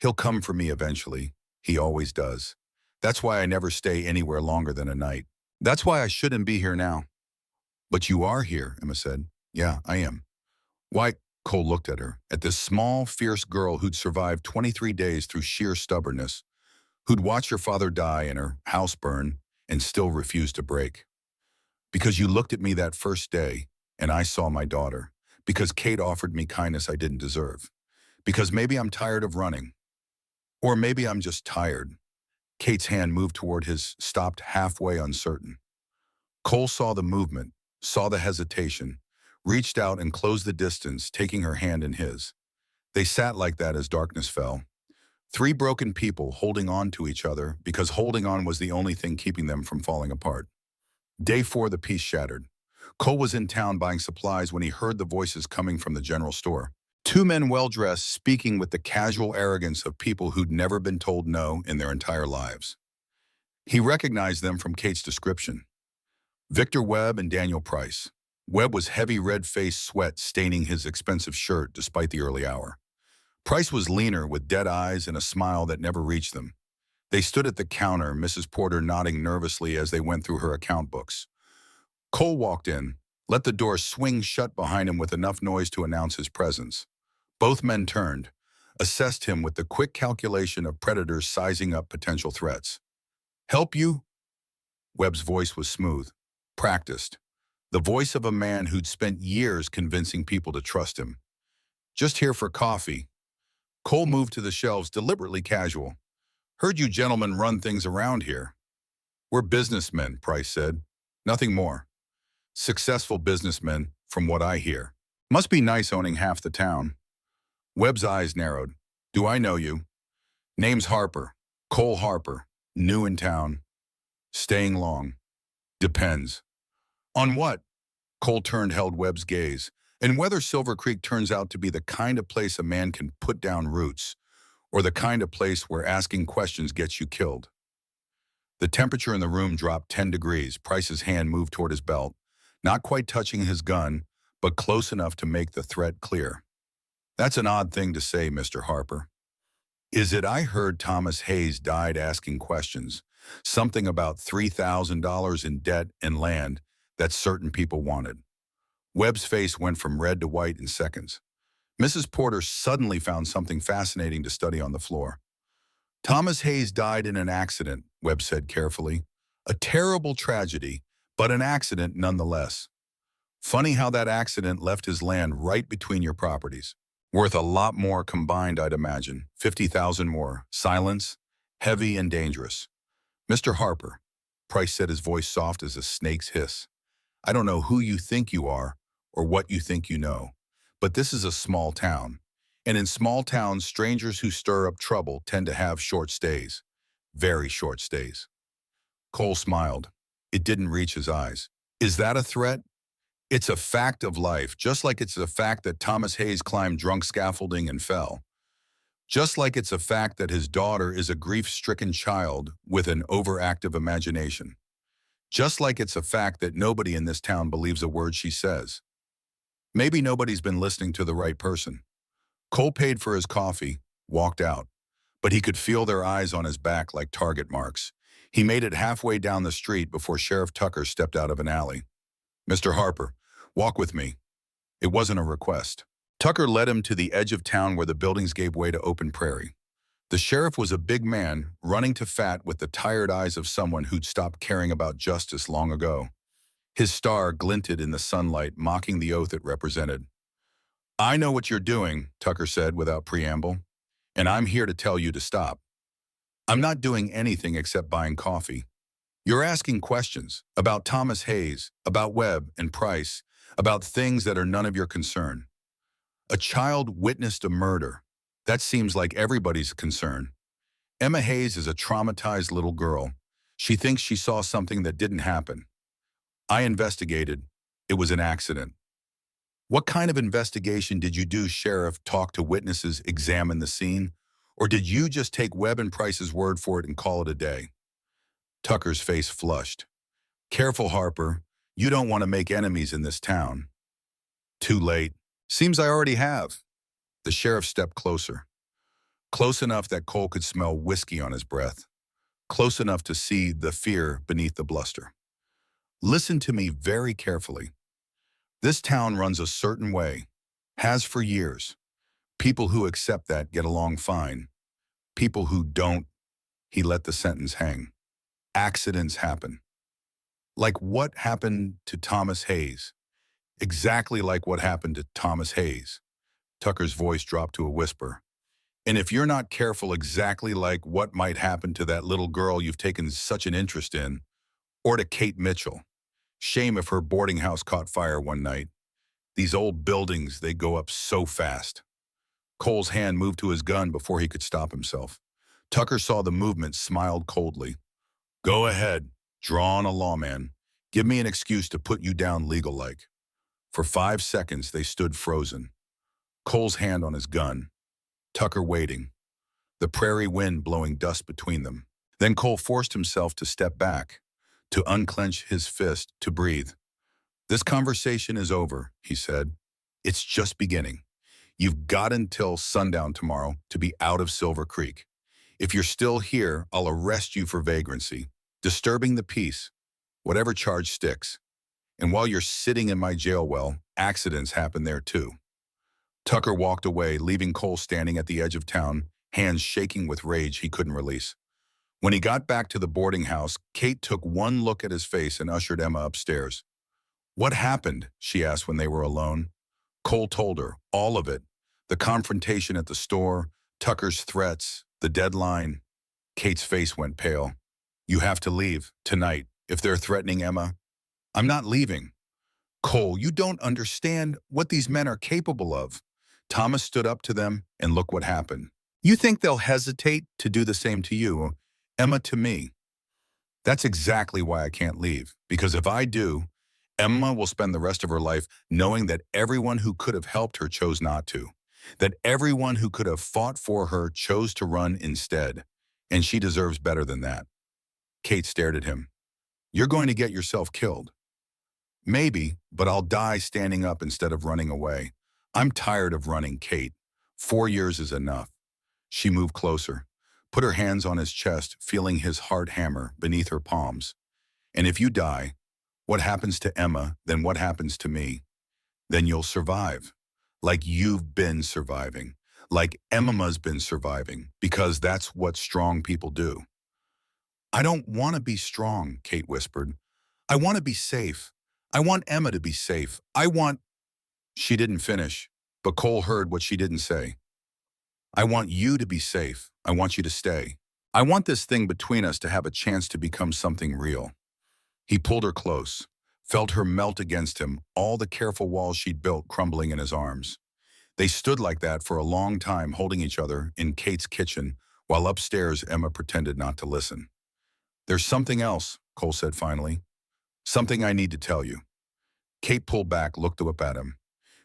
He'll come for me eventually. He always does. That's why I never stay anywhere longer than a night. That's why I shouldn't be here now. But you are here, Emma said. Yeah, I am. Why? Cole looked at her, at this small, fierce girl who'd survived 23 days through sheer stubbornness, who'd watched her father die and her house burn and still refused to break. Because you looked at me that first day and I saw my daughter. Because Kate offered me kindness I didn't deserve. Because maybe I'm tired of running. Or maybe I'm just tired. Kate's hand moved toward his, stopped halfway, uncertain. Cole saw the movement, saw the hesitation, reached out and closed the distance, taking her hand in his. They sat like that as darkness fell. Three broken people holding on to each other because holding on was the only thing keeping them from falling apart. Day 4, the peace shattered. Cole was in town buying supplies when he heard the voices coming from the general store. Two men well-dressed speaking with the casual arrogance of people who'd never been told no in their entire lives. He recognized them from Kate's description. Victor Webb and Daniel Price. Webb was heavy red-faced sweat staining his expensive shirt despite the early hour. Price was leaner with dead eyes and a smile that never reached them. They stood at the counter, Mrs. Porter nodding nervously as they went through her account books. Cole walked in, let the door swing shut behind him with enough noise to announce his presence. Both men turned, assessed him with the quick calculation of predators sizing up potential threats. "Help you?" Webb's voice was smooth, practiced, the voice of a man who'd spent years convincing people to trust him. "Just here for coffee." Cole moved to the shelves, deliberately casual. "Heard you gentlemen run things around here." "We're businessmen," Price said. "Nothing more." "Successful businessmen, from what I hear. Must be nice owning half the town." Webb's eyes narrowed. "Do I know you?" "Name's Harper. Cole Harper. New in town. Staying long." "Depends." "On what?" Cole held Webb's gaze. "And whether Silver Creek turns out to be the kind of place a man can put down roots, or the kind of place where asking questions gets you killed." The temperature in the room dropped 10 degrees. Price's hand moved toward his belt, not quite touching his gun, but close enough to make the threat clear. "That's an odd thing to say, Mr. Harper." "Is it? I heard Thomas Hayes died asking questions. Something about $3,000 in debt and land that certain people wanted." Webb's face went from red to white in seconds. Mrs. Porter suddenly found something fascinating to study on the floor. "Thomas Hayes died in an accident," Webb said carefully. "A terrible tragedy, but an accident nonetheless. Funny how that accident left his land right between your properties. Worth a lot more combined, I'd imagine. 50,000 more. Silence, heavy and dangerous." "Mr. Harper," Price said, his voice soft as a snake's hiss. "I don't know who you think you are or what you think you know, but this is a small town. And in small towns, strangers who stir up trouble tend to have short stays. Very short stays." Cole smiled. It didn't reach his eyes. "Is that a threat?" "It's a fact of life, just like it's a fact that Thomas Hayes climbed drunk scaffolding and fell. Just like it's a fact that his daughter is a grief-stricken child with an overactive imagination. Just like it's a fact that nobody in this town believes a word she says. Maybe nobody's been listening to the right person." Cole paid for his coffee, walked out, but he could feel their eyes on his back like target marks. He made it halfway down the street before Sheriff Tucker stepped out of an alley. "Mr. Harper, walk with me." It wasn't a request. Tucker led him to the edge of town where the buildings gave way to open prairie. The sheriff was a big man, running to fat with the tired eyes of someone who'd stopped caring about justice long ago. His star glinted in the sunlight, mocking the oath it represented. "I know what you're doing," Tucker said without preamble, "and I'm here to tell you to stop. I'm not doing anything except buying coffee. You're asking questions about Thomas Hayes, about Webb and Price, about things that are none of your concern. A child witnessed a murder. That seems like everybody's concern. Emma Hayes is a traumatized little girl. She thinks she saw something that didn't happen. I investigated. It was an accident." "What kind of investigation did you do, Sheriff? Talk to witnesses, examine the scene? Or did you just take Webb and Price's word for it and call it a day?" Tucker's face flushed. "Careful, Harper. You don't want to make enemies in this town." "Too late. Seems I already have." The sheriff stepped closer. Close enough that Cole could smell whiskey on his breath. Close enough to see the fear beneath the bluster. "Listen to me very carefully. This town runs a certain way. Has for years. People who accept that get along fine. People who don't," he let the sentence hang. "Accidents happen. Like what happened to Thomas Hayes. Exactly like what happened to Thomas Hayes." Tucker's voice dropped to a whisper. "And if you're not careful, exactly like what might happen to that little girl you've taken such an interest in, or to Kate Mitchell. Shame if her boarding house caught fire one night. These old buildings, they go up so fast." Cole's hand moved to his gun before he could stop himself. Tucker saw the movement, smiled coldly. Go ahead, draw on a lawman. Give me an excuse to put you down legal-like. For 5 seconds, they stood frozen. Cole's hand on his gun. Tucker waiting. The prairie wind blowing dust between them. Then Cole forced himself to step back, to unclench his fist, to breathe. This conversation is over, he said. It's just beginning. You've got until sundown tomorrow to be out of Silver Creek. If you're still here, I'll arrest you for vagrancy, disturbing the peace, whatever charge sticks. And while you're sitting in my jail well, accidents happen there too. Tucker walked away, leaving Cole standing at the edge of town, hands shaking with rage he couldn't release. When he got back to the boarding house, Kate took one look at his face and ushered Emma upstairs. What happened? She asked when they were alone. Cole told her, all of it. The confrontation at the store, Tucker's threats, the deadline. Kate's face went pale. You have to leave, tonight, if they're threatening Emma. I'm not leaving. Cole, you don't understand what these men are capable of. Thomas stood up to them, and look what happened. You think they'll hesitate to do the same to you, Emma to me? That's exactly why I can't leave, because if I do, Emma will spend the rest of her life knowing that everyone who could have helped her chose not to, that everyone who could have fought for her chose to run instead, and she deserves better than that. Kate stared at him. You're going to get yourself killed. Maybe, but I'll die standing up instead of running away. I'm tired of running, Kate. 4 years is enough. She moved closer, put her hands on his chest, feeling his hard hammer beneath her palms. And if you die, what happens to Emma, then what happens to me? Then you'll survive, like you've been surviving, like Emma's been surviving, because that's what strong people do. I don't want to be strong, Kate whispered. I want to be safe. I want Emma to be safe. She didn't finish, but Cole heard what she didn't say. I want you to be safe. I want you to stay. I want this thing between us to have a chance to become something real. He pulled her close, felt her melt against him, all the careful walls she'd built crumbling in his arms. They stood like that for a long time, holding each other in Kate's kitchen, while upstairs Emma pretended not to listen. There's something else, Cole said finally. Something I need to tell you. Kate pulled back, looked up at him.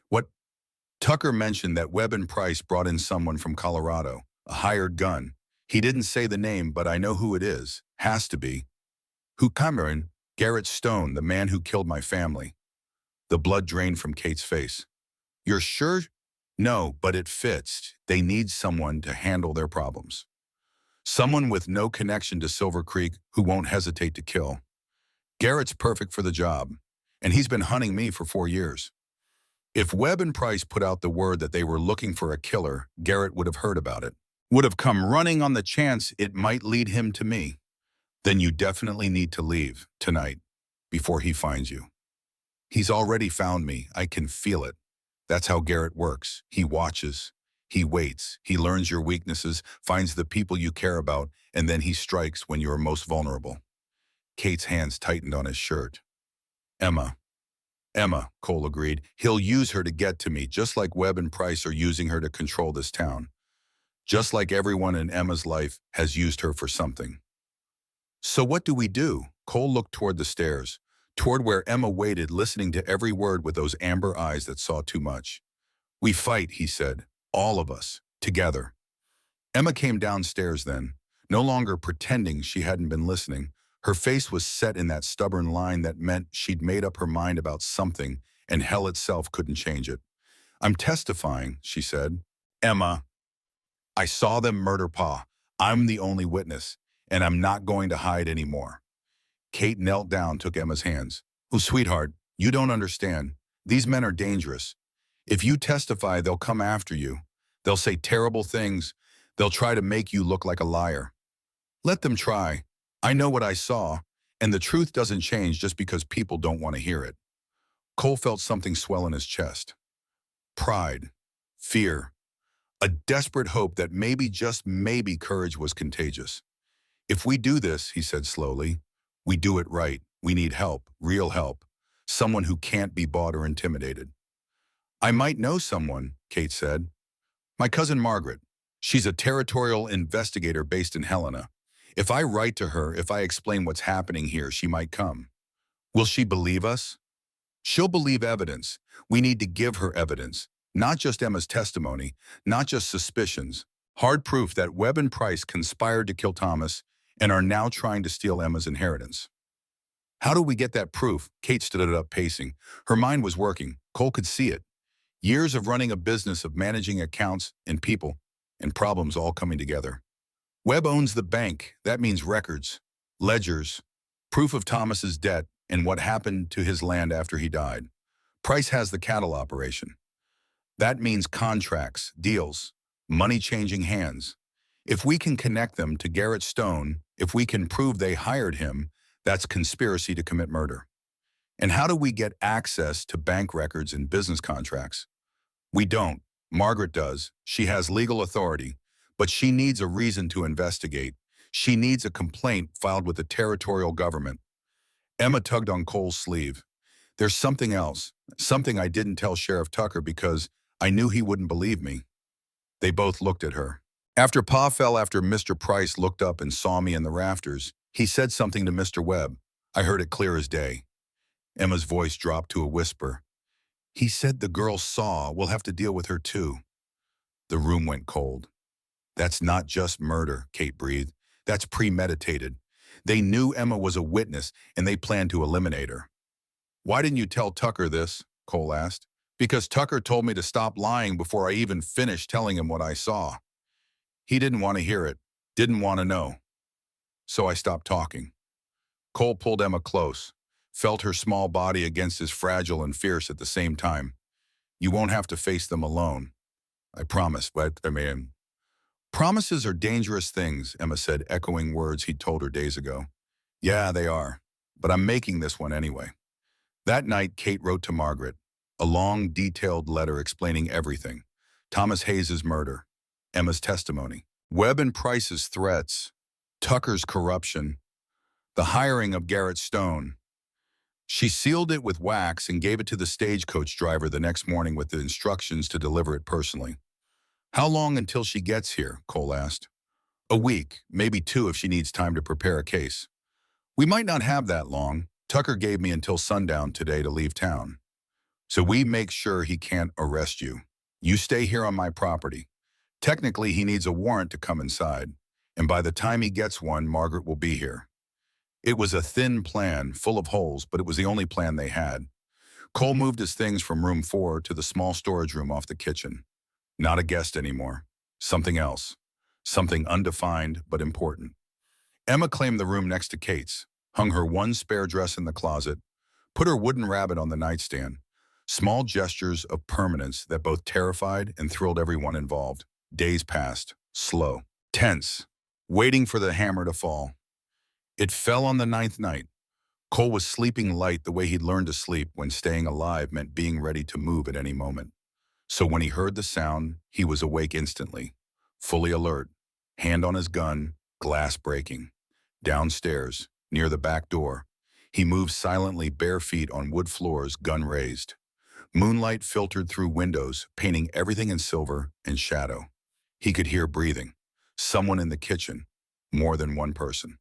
What? Tucker mentioned that Webb and Price brought in someone from Colorado, a hired gun. He didn't say the name, but I know who it is. Has to be. Who? Cameron? Garrett Stone, the man who killed my family. The blood drained from Kate's face. You're sure? No, but it fits. They need someone to handle their problems. Someone with no connection to Silver Creek who won't hesitate to kill. Garrett's perfect for the job, and he's been hunting me for 4 years. If Webb and Price put out the word that they were looking for a killer, Garrett would have heard about it, would have come running on the chance it might lead him to me. Then you definitely need to leave tonight before he finds you. He's already found me. I can feel it. That's how Garrett works. He watches. He waits. He learns your weaknesses, finds the people you care about, and then he strikes when you're most vulnerable. Kate's hands tightened on his shirt. Emma, Cole agreed. He'll use her to get to me, just like Webb and Price are using her to control this town. Just like everyone in Emma's life has used her for something. So what do we do? Cole looked toward the stairs, toward where Emma waited, listening to every word with those amber eyes that saw too much. We fight, he said, all of us, together. Emma came downstairs then, no longer pretending she hadn't been listening. Her face was set in that stubborn line that meant she'd made up her mind about something, and hell itself couldn't change it. I'm testifying, she said. Emma, I saw them murder Pa. I'm the only witness, and I'm not going to hide anymore. Kate knelt down, took Emma's hands. Oh, sweetheart, you don't understand. These men are dangerous. If you testify, they'll come after you. They'll say terrible things. They'll try to make you look like a liar. Let them try. I know what I saw, and the truth doesn't change just because people don't want to hear it. Cole felt something swell in his chest. Pride, fear, a desperate hope that maybe, just maybe, courage was contagious. If we do this, he said slowly, we do it right. We need help, real help, someone who can't be bought or intimidated. I might know someone, Kate said. My cousin Margaret. She's a territorial investigator based in Helena. If I write to her, if I explain what's happening here, she might come. Will she believe us? She'll believe evidence. We need to give her evidence, not just Emma's testimony, not just suspicions. Hard proof that Webb and Price conspired to kill Thomas and are now trying to steal Emma's inheritance. How do we get that proof? Kate stood up pacing. Her mind was working. Cole could see it. Years of running a business, of managing accounts and people and problems all coming together. Webb owns the bank. That means records, ledgers, proof of Thomas's debt and what happened to his land after he died. Price has the cattle operation. That means contracts, deals, money changing hands. If we can connect them to Garrett Stone, if we can prove they hired him, that's conspiracy to commit murder. And how do we get access to bank records and business contracts? We don't. Margaret does. She has legal authority, but she needs a reason to investigate. She needs a complaint filed with the territorial government. Emma tugged on Cole's sleeve. There's something else, something I didn't tell Sheriff Tucker because I knew he wouldn't believe me. They both looked at her. After Pa fell, after Mr. Price looked up and saw me in the rafters, he said something to Mr. Webb. I heard it clear as day. Emma's voice dropped to a whisper. He said the girl saw, we'll have to deal with her too. The room went cold. That's not just murder, Kate breathed. That's premeditated. They knew Emma was a witness and they planned to eliminate her. Why didn't you tell Tucker this? Cole asked. Because Tucker told me to stop lying before I even finished telling him what I saw. He didn't want to hear it, didn't want to know. So I stopped talking. Cole pulled Emma close, felt her small body against his fragile and fierce at the same time. You won't have to face them alone. I promise, but promises are dangerous things, Emma said, echoing words he'd told her days ago. Yeah, they are, but I'm making this one anyway. That night, Kate wrote to Margaret, a long, detailed letter explaining everything. Thomas Hayes's murder, Emma's testimony, Webb and Price's threats, Tucker's corruption, the hiring of Garrett Stone. She sealed it with wax and gave it to the stagecoach driver the next morning with the instructions to deliver it personally. How long until she gets here? Cole asked. A week, maybe 2 if she needs time to prepare a case. We might not have that long. Tucker gave me until sundown today to leave town. So we make sure he can't arrest you. You stay here on my property. Technically, he needs a warrant to come inside. And by the time he gets one, Margaret will be here. It was a thin plan, full of holes, but it was the only plan they had. Cole moved his things from room 4 to the small storage room off the kitchen. Not a guest anymore. Something else. Something undefined but important. Emma claimed the room next to Kate's, hung her one spare dress in the closet, put her wooden rabbit on the nightstand. Small gestures of permanence that both terrified and thrilled everyone involved. Days passed, slow, tense, waiting for the hammer to fall. It fell on the 9th night. Cole was sleeping light the way he'd learned to sleep when staying alive meant being ready to move at any moment. So when he heard the sound, he was awake instantly, fully alert, hand on his gun, glass breaking. Downstairs, near the back door, he moved silently, bare feet on wood floors, gun raised. Moonlight filtered through windows, painting everything in silver and shadow. He could hear breathing. Someone in the kitchen. More than one person.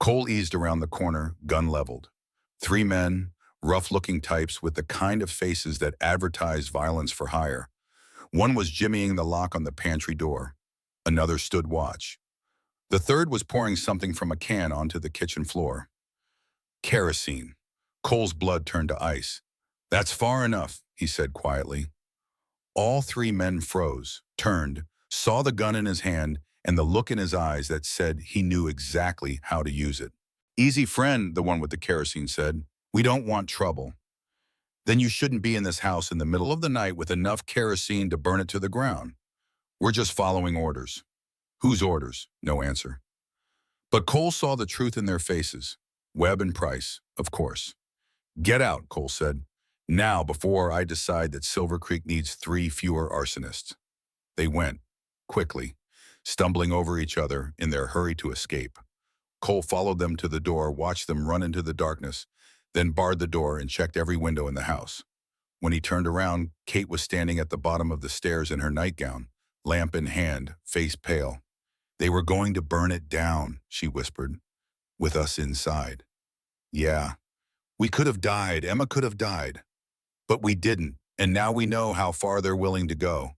Cole eased around the corner, gun leveled. 3 men, rough-looking types with the kind of faces that advertised violence for hire. One was jimmying the lock on the pantry door. Another stood watch. The third was pouring something from a can onto the kitchen floor. Kerosene. Cole's blood turned to ice. That's far enough, he said quietly. All 3 men froze, turned, saw the gun in his hand and the look in his eyes that said he knew exactly how to use it. Easy friend, the one with the kerosene said. We don't want trouble. Then you shouldn't be in this house in the middle of the night with enough kerosene to burn it to the ground. We're just following orders. Whose orders? No answer. But Cole saw the truth in their faces. Webb and Price, of course. Get out, Cole said. Now, before I decide that Silver Creek needs 3 fewer arsonists. They went, quickly, stumbling over each other in their hurry to escape. Cole followed them to the door, watched them run into the darkness, then barred the door and checked every window in the house. When he turned around, Kate was standing at the bottom of the stairs in her nightgown, lamp in hand, face pale. They were going to burn it down, she whispered, with us inside. Yeah, we could have died, Emma could have died. But we didn't, and now we know how far they're willing to go.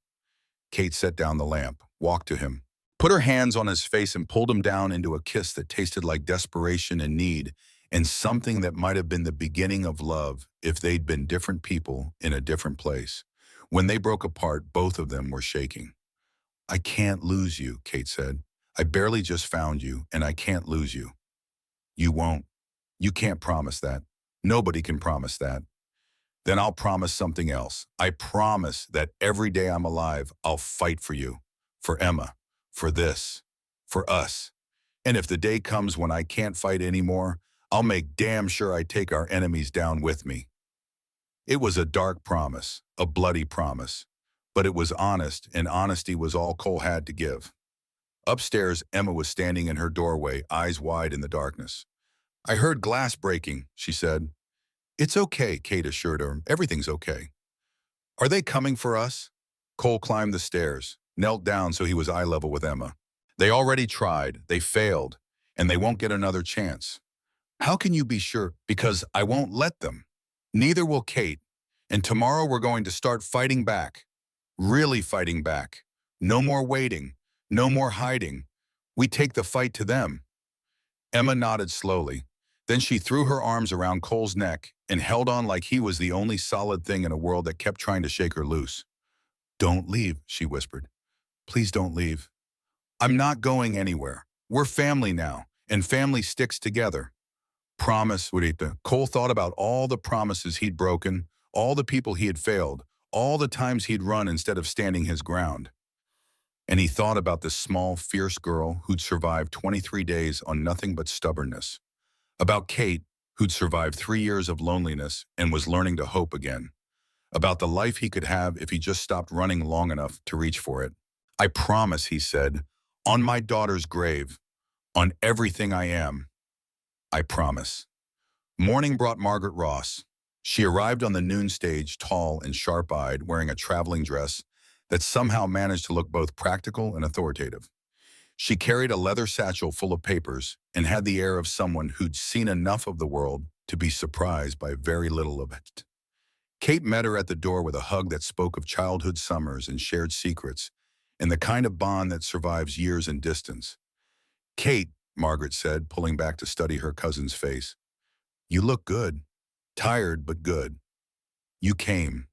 Kate set down the lamp, walked to him, put her hands on his face and pulled him down into a kiss that tasted like desperation and need, and something that might have been the beginning of love if they'd been different people in a different place. When they broke apart, both of them were shaking. I can't lose you, Kate said. I barely just found you, and I can't lose you. You won't. You can't promise that. Nobody can promise that. Then I'll promise something else. I promise that every day I'm alive, I'll fight for you, for Emma, for this, for us. And if the day comes when I can't fight anymore, I'll make damn sure I take our enemies down with me. It was a dark promise, a bloody promise, but it was honest, and honesty was all Cole had to give. Upstairs, Emma was standing in her doorway, eyes wide in the darkness. I heard glass breaking, she said. It's okay, Kate assured her. Everything's okay. Are they coming for us? Cole climbed the stairs, knelt down so he was eye level with Emma. They already tried, they failed, and they won't get another chance. How can you be sure? Because I won't let them. Neither will Kate. And tomorrow we're going to start fighting back. Really fighting back. No more waiting. No more hiding. We take the fight to them. Emma nodded slowly. Then she threw her arms around Cole's neck and held on like he was the only solid thing in a world that kept trying to shake her loose. Don't leave, she whispered. Please don't leave. I'm not going anywhere. We're family now, and family sticks together. Promise, Rita. Cole thought about all the promises he'd broken, all the people he had failed, all the times he'd run instead of standing his ground. And he thought about this small, fierce girl who'd survived 23 days on nothing but stubbornness. About Kate, who'd survived 3 years of loneliness and was learning to hope again. About the life he could have if he just stopped running long enough to reach for it. I promise, he said, on my daughter's grave, on everything I am, I promise. Morning brought Margaret Ross. She arrived on the noon stage tall and sharp-eyed, wearing a traveling dress that somehow managed to look both practical and authoritative. She carried a leather satchel full of papers and had the air of someone who'd seen enough of the world to be surprised by very little of it. Kate met her at the door with a hug that spoke of childhood summers and shared secrets, and the kind of bond that survives years and distance. Kate, Margaret said, pulling back to study her cousin's face. You look good. Tired, but good. You came.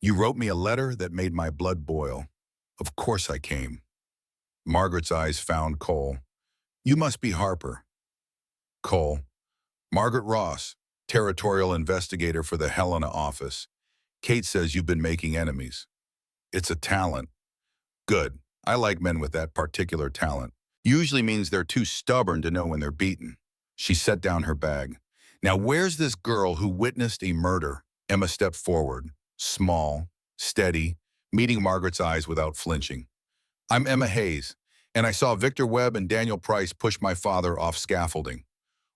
You wrote me a letter that made my blood boil. Of course I came. Margaret's eyes found Cole. You must be Harper. Cole. Margaret Ross, territorial investigator for the Helena office. Kate says you've been making enemies. It's a talent. Good. I like men with that particular talent. Usually means they're too stubborn to know when they're beaten. She set down her bag. Now where's this girl who witnessed a murder? Emma stepped forward, small, steady, meeting Margaret's eyes without flinching. I'm Emma Hayes, and I saw Victor Webb and Daniel Price push my father off scaffolding.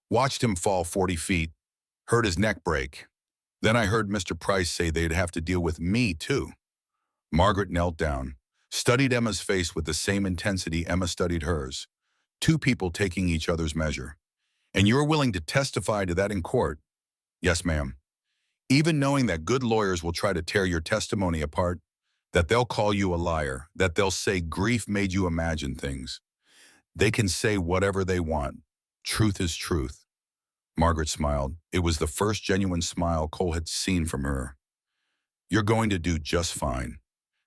Watched him fall 40 feet, heard his neck break. Then I heard Mr. Price say they'd have to deal with me, too. Margaret knelt down, studied Emma's face with the same intensity Emma studied hers. Two people taking each other's measure. And you're willing to testify to that in court? Yes, ma'am. Even knowing that good lawyers will try to tear your testimony apart, that they'll call you a liar, that they'll say grief made you imagine things. They can say whatever they want. Truth is truth. Margaret smiled. It was the first genuine smile Cole had seen from her. You're going to do just fine.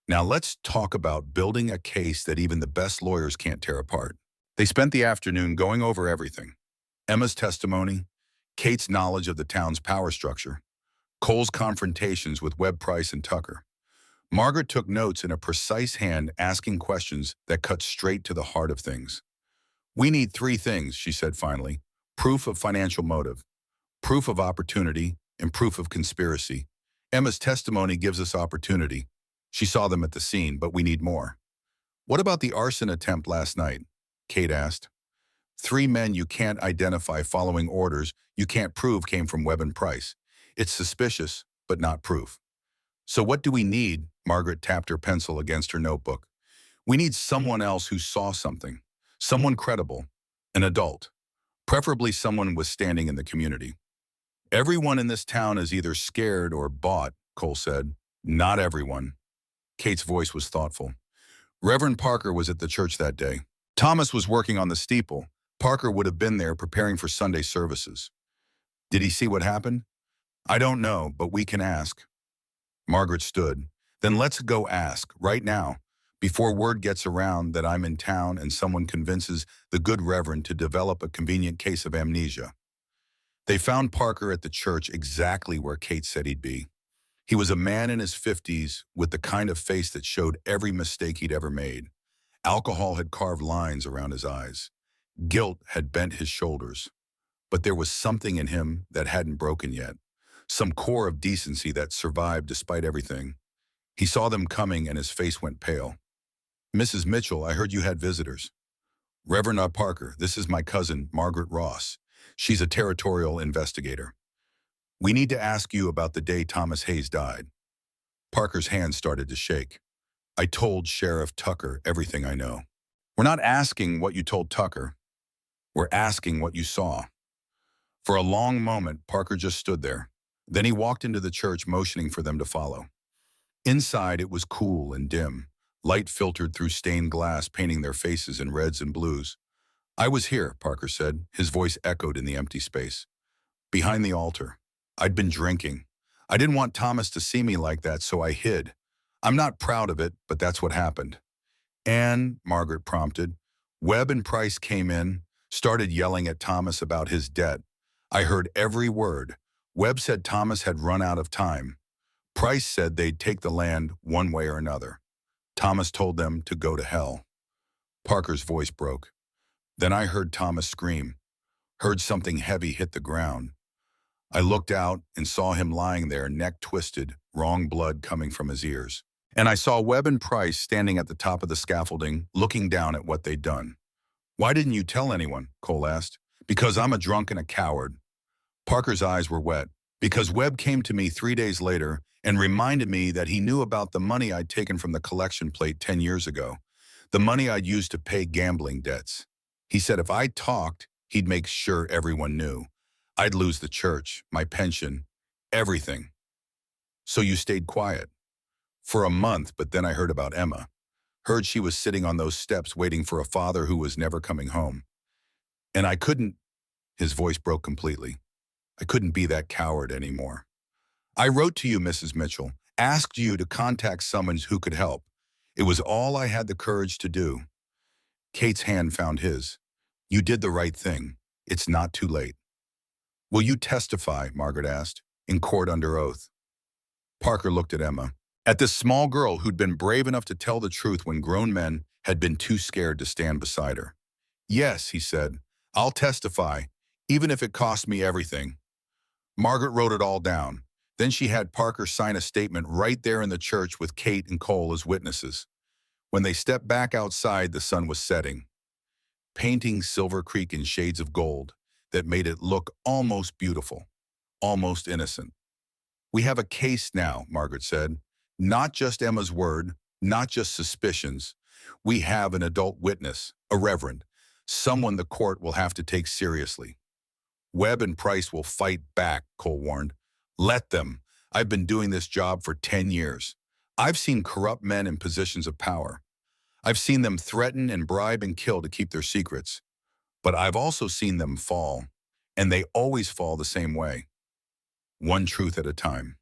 Now let's talk about building a case that even the best lawyers can't tear apart. They spent the afternoon going over everything. Emma's testimony, Kate's knowledge of the town's power structure, Cole's confrontations with Webb, Price, and Tucker. Margaret took notes in a precise hand, asking questions that cut straight to the heart of things. We need 3 things, she said finally. Proof of financial motive, proof of opportunity, and proof of conspiracy. Emma's testimony gives us opportunity. She saw them at the scene, but we need more. What about the arson attempt last night? Kate asked. 3 men you can't identify following orders you can't prove came from Webb and Price. It's suspicious, but not proof. So what do we need? Margaret tapped her pencil against her notebook. We need someone else who saw something, someone credible, an adult, preferably someone with standing in the community. Everyone in this town is either scared or bought, Cole said. Not everyone. Kate's voice was thoughtful. Reverend Parker was at the church that day. Thomas was working on the steeple. Parker would have been there preparing for Sunday services. Did he see what happened? I don't know, but we can ask. Margaret stood. Then let's go ask, right now, before word gets around that I'm in town and someone convinces the good Reverend to develop a convenient case of amnesia. They found Parker at the church exactly where Kate said he'd be. He was a man in his 50s with the kind of face that showed every mistake he'd ever made. Alcohol had carved lines around his eyes. Guilt had bent his shoulders. But there was something in him that hadn't broken yet. Some core of decency that survived despite everything. He saw them coming and his face went pale. Mrs. Mitchell, I heard you had visitors. Reverend Parker, this is my cousin, Margaret Ross. She's a territorial investigator. We need to ask you about the day Thomas Hayes died. Parker's hand started to shake. I told Sheriff Tucker everything I know. We're not asking what you told Tucker. We're asking what you saw. For a long moment, Parker just stood there. Then he walked into the church, motioning for them to follow. Inside, it was cool and dim. Light filtered through stained glass, painting their faces in reds and blues. I was here, Parker said. His voice echoed in the empty space. Behind the altar. I'd been drinking. I didn't want Thomas to see me like that, so I hid. I'm not proud of it, but that's what happened. And, Margaret prompted, Webb and Price came in, started yelling at Thomas about his debt. I heard every word. Webb said Thomas had run out of time. Price said they'd take the land one way or another. Thomas told them to go to hell. Parker's voice broke. Then I heard Thomas scream, heard something heavy hit the ground. I looked out and saw him lying there, neck twisted, wrong blood coming from his ears. And I saw Webb and Price standing at the top of the scaffolding, looking down at what they'd done. Why didn't you tell anyone? Cole asked. Because I'm a drunk and a coward. Parker's eyes were wet. Because Webb came to me 3 days later and reminded me that he knew about the money I'd taken from the collection plate 10 years ago, the money I'd used to pay gambling debts. He said if I talked, he'd make sure everyone knew. I'd lose the church, my pension, everything. So you stayed quiet. For a month, but then I heard about Emma. Heard she was sitting on those steps waiting for a father who was never coming home. And I couldn't, his voice broke completely. I couldn't be that coward anymore. I wrote to you, Mrs. Mitchell, asked you to contact someone who could help. It was all I had the courage to do. Kate's hand found his. You did the right thing. It's not too late. Will you testify, Margaret asked, in court under oath? Parker looked at Emma, at this small girl who'd been brave enough to tell the truth when grown men had been too scared to stand beside her. Yes, he said, I'll testify, even if it costs me everything. Margaret wrote it all down. Then she had Parker sign a statement right there in the church with Kate and Cole as witnesses. When they stepped back outside, the sun was setting, painting Silver Creek in shades of gold that made it look almost beautiful, almost innocent. We have a case now, Margaret said. Not just Emma's word, not just suspicions. We have an adult witness, a reverend, someone the court will have to take seriously. Webb and Price will fight back, Cole warned. Let them. I've been doing this job for 10 years. I've seen corrupt men in positions of power. I've seen them threaten and bribe and kill to keep their secrets. But I've also seen them fall, and they always fall the same way. One truth at a time.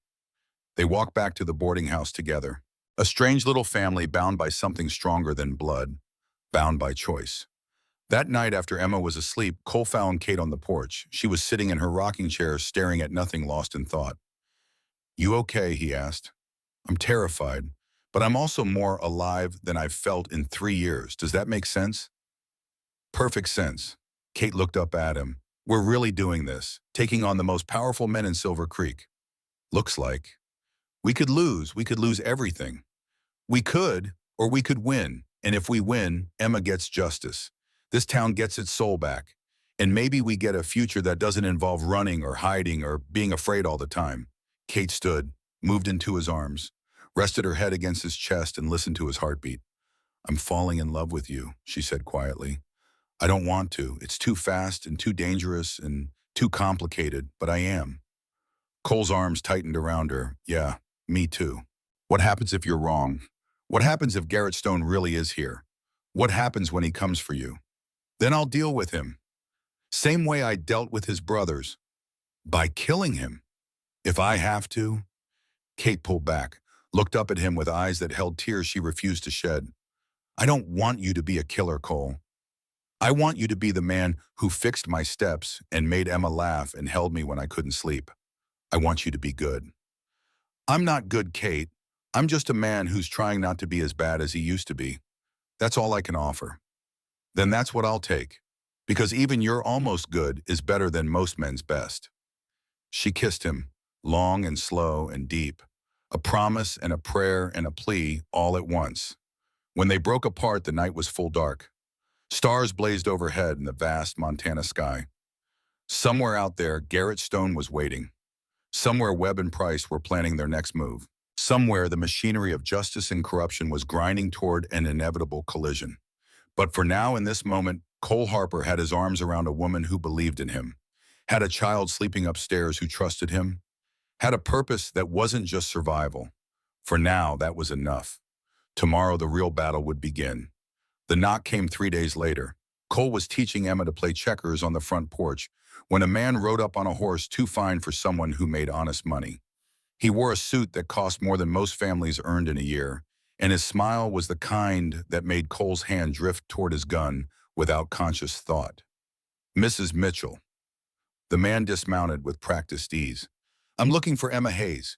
They walked back to the boarding house together, a strange little family bound by something stronger than blood, bound by choice. That night after Emma was asleep, Cole found Kate on the porch. She was sitting in her rocking chair, staring at nothing, lost in thought. You okay? He asked. I'm terrified, but I'm also more alive than I've felt in 3 years. Does that make sense? Perfect sense. Kate looked up at him. We're really doing this, taking on the most powerful men in Silver Creek. Looks like. We could lose everything. We could, or we could win. And if we win, Emma gets justice. This town gets its soul back. And maybe we get a future that doesn't involve running or hiding or being afraid all the time. Kate stood, moved into his arms, rested her head against his chest and listened to his heartbeat. I'm falling in love with you, she said quietly. I don't want to. It's too fast and too dangerous and too complicated, but I am. Cole's arms tightened around her. Yeah, me too. What happens if you're wrong? What happens if Garrett Stone really is here? What happens when he comes for you? Then I'll deal with him. Same way I dealt with his brothers. By killing him. If I have to. Kate pulled back, looked up at him with eyes that held tears she refused to shed. I don't want you to be a killer, Cole. I want you to be the man who fixed my steps and made Emma laugh and held me when I couldn't sleep. I want you to be good. I'm not good, Kate. I'm just a man who's trying not to be as bad as he used to be. That's all I can offer. Then that's what I'll take. Because even your almost good is better than most men's best. She kissed him, long and slow and deep. A promise and a prayer and a plea all at once. When they broke apart, the night was full dark. Stars blazed overhead in the vast Montana sky. Somewhere out there, Garrett Stone was waiting. Somewhere Webb and Price were planning their next move. Somewhere the machinery of justice and corruption was grinding toward an inevitable collision. But for now, in this moment, Cole Harper had his arms around a woman who believed in him, had a child sleeping upstairs who trusted him, had a purpose that wasn't just survival. For now, that was enough. Tomorrow, the real battle would begin. The knock came 3 days later. Cole was teaching Emma to play checkers on the front porch when a man rode up on a horse too fine for someone who made honest money. He wore a suit that cost more than most families earned in a year, and his smile was the kind that made Cole's hand drift toward his gun without conscious thought. Mrs. Mitchell. The man dismounted with practiced ease. I'm looking for Emma Hayes.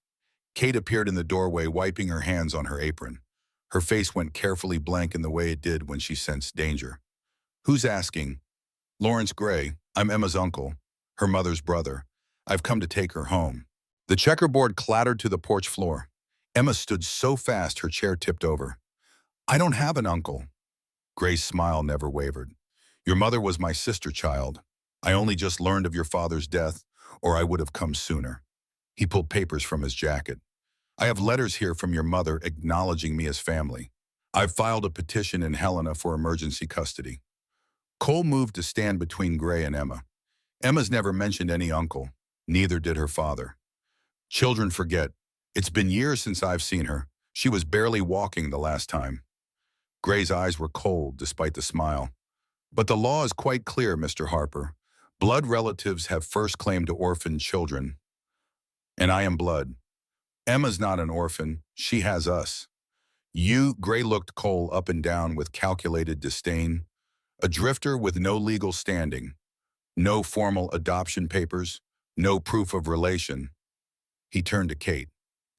Kate appeared in the doorway, wiping her hands on her apron. Her face went carefully blank in the way it did when she sensed danger. Who's asking? Lawrence Gray. I'm Emma's uncle, her mother's brother. I've come to take her home. The checkerboard clattered to the porch floor. Emma stood so fast her chair tipped over. I don't have an uncle. Gray's smile never wavered. Your mother was my sister, child. I only just learned of your father's death, or I would have come sooner. He pulled papers from his jacket. I have letters here from your mother acknowledging me as family. I've filed a petition in Helena for emergency custody. Cole moved to stand between Gray and Emma. Emma's never mentioned any uncle. Neither did her father. Children forget. It's been years since I've seen her. She was barely walking the last time. Gray's eyes were cold despite the smile. But the law is quite clear, Mr. Harper. Blood relatives have first claim to orphan children. And I am blood. Emma's not an orphan. She has us. You, Gray looked Cole up and down with calculated disdain. A drifter with no legal standing. No formal adoption papers. No proof of relation. He turned to Kate.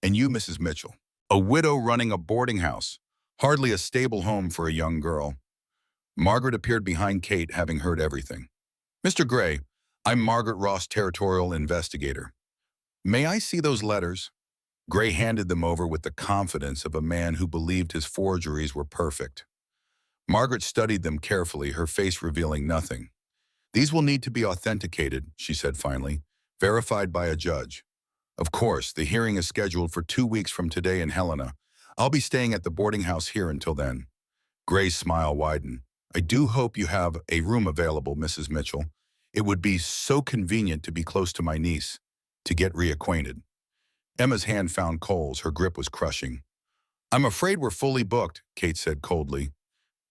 And you, Mrs. Mitchell. A widow running a boarding house. Hardly a stable home for a young girl. Margaret appeared behind Kate, having heard everything. Mr. Gray, I'm Margaret Ross, territorial investigator. May I see those letters? Gray handed them over with the confidence of a man who believed his forgeries were perfect. Margaret studied them carefully, her face revealing nothing. These will need to be authenticated, she said finally, verified by a judge. Of course, the hearing is scheduled for 2 weeks from today in Helena. I'll be staying at the boarding house here until then. Gray's smile widened. I do hope you have a room available, Mrs. Mitchell. It would be so convenient to be close to my niece, to get reacquainted. Emma's hand found Cole's. Her grip was crushing. I'm afraid we're fully booked, Kate said coldly.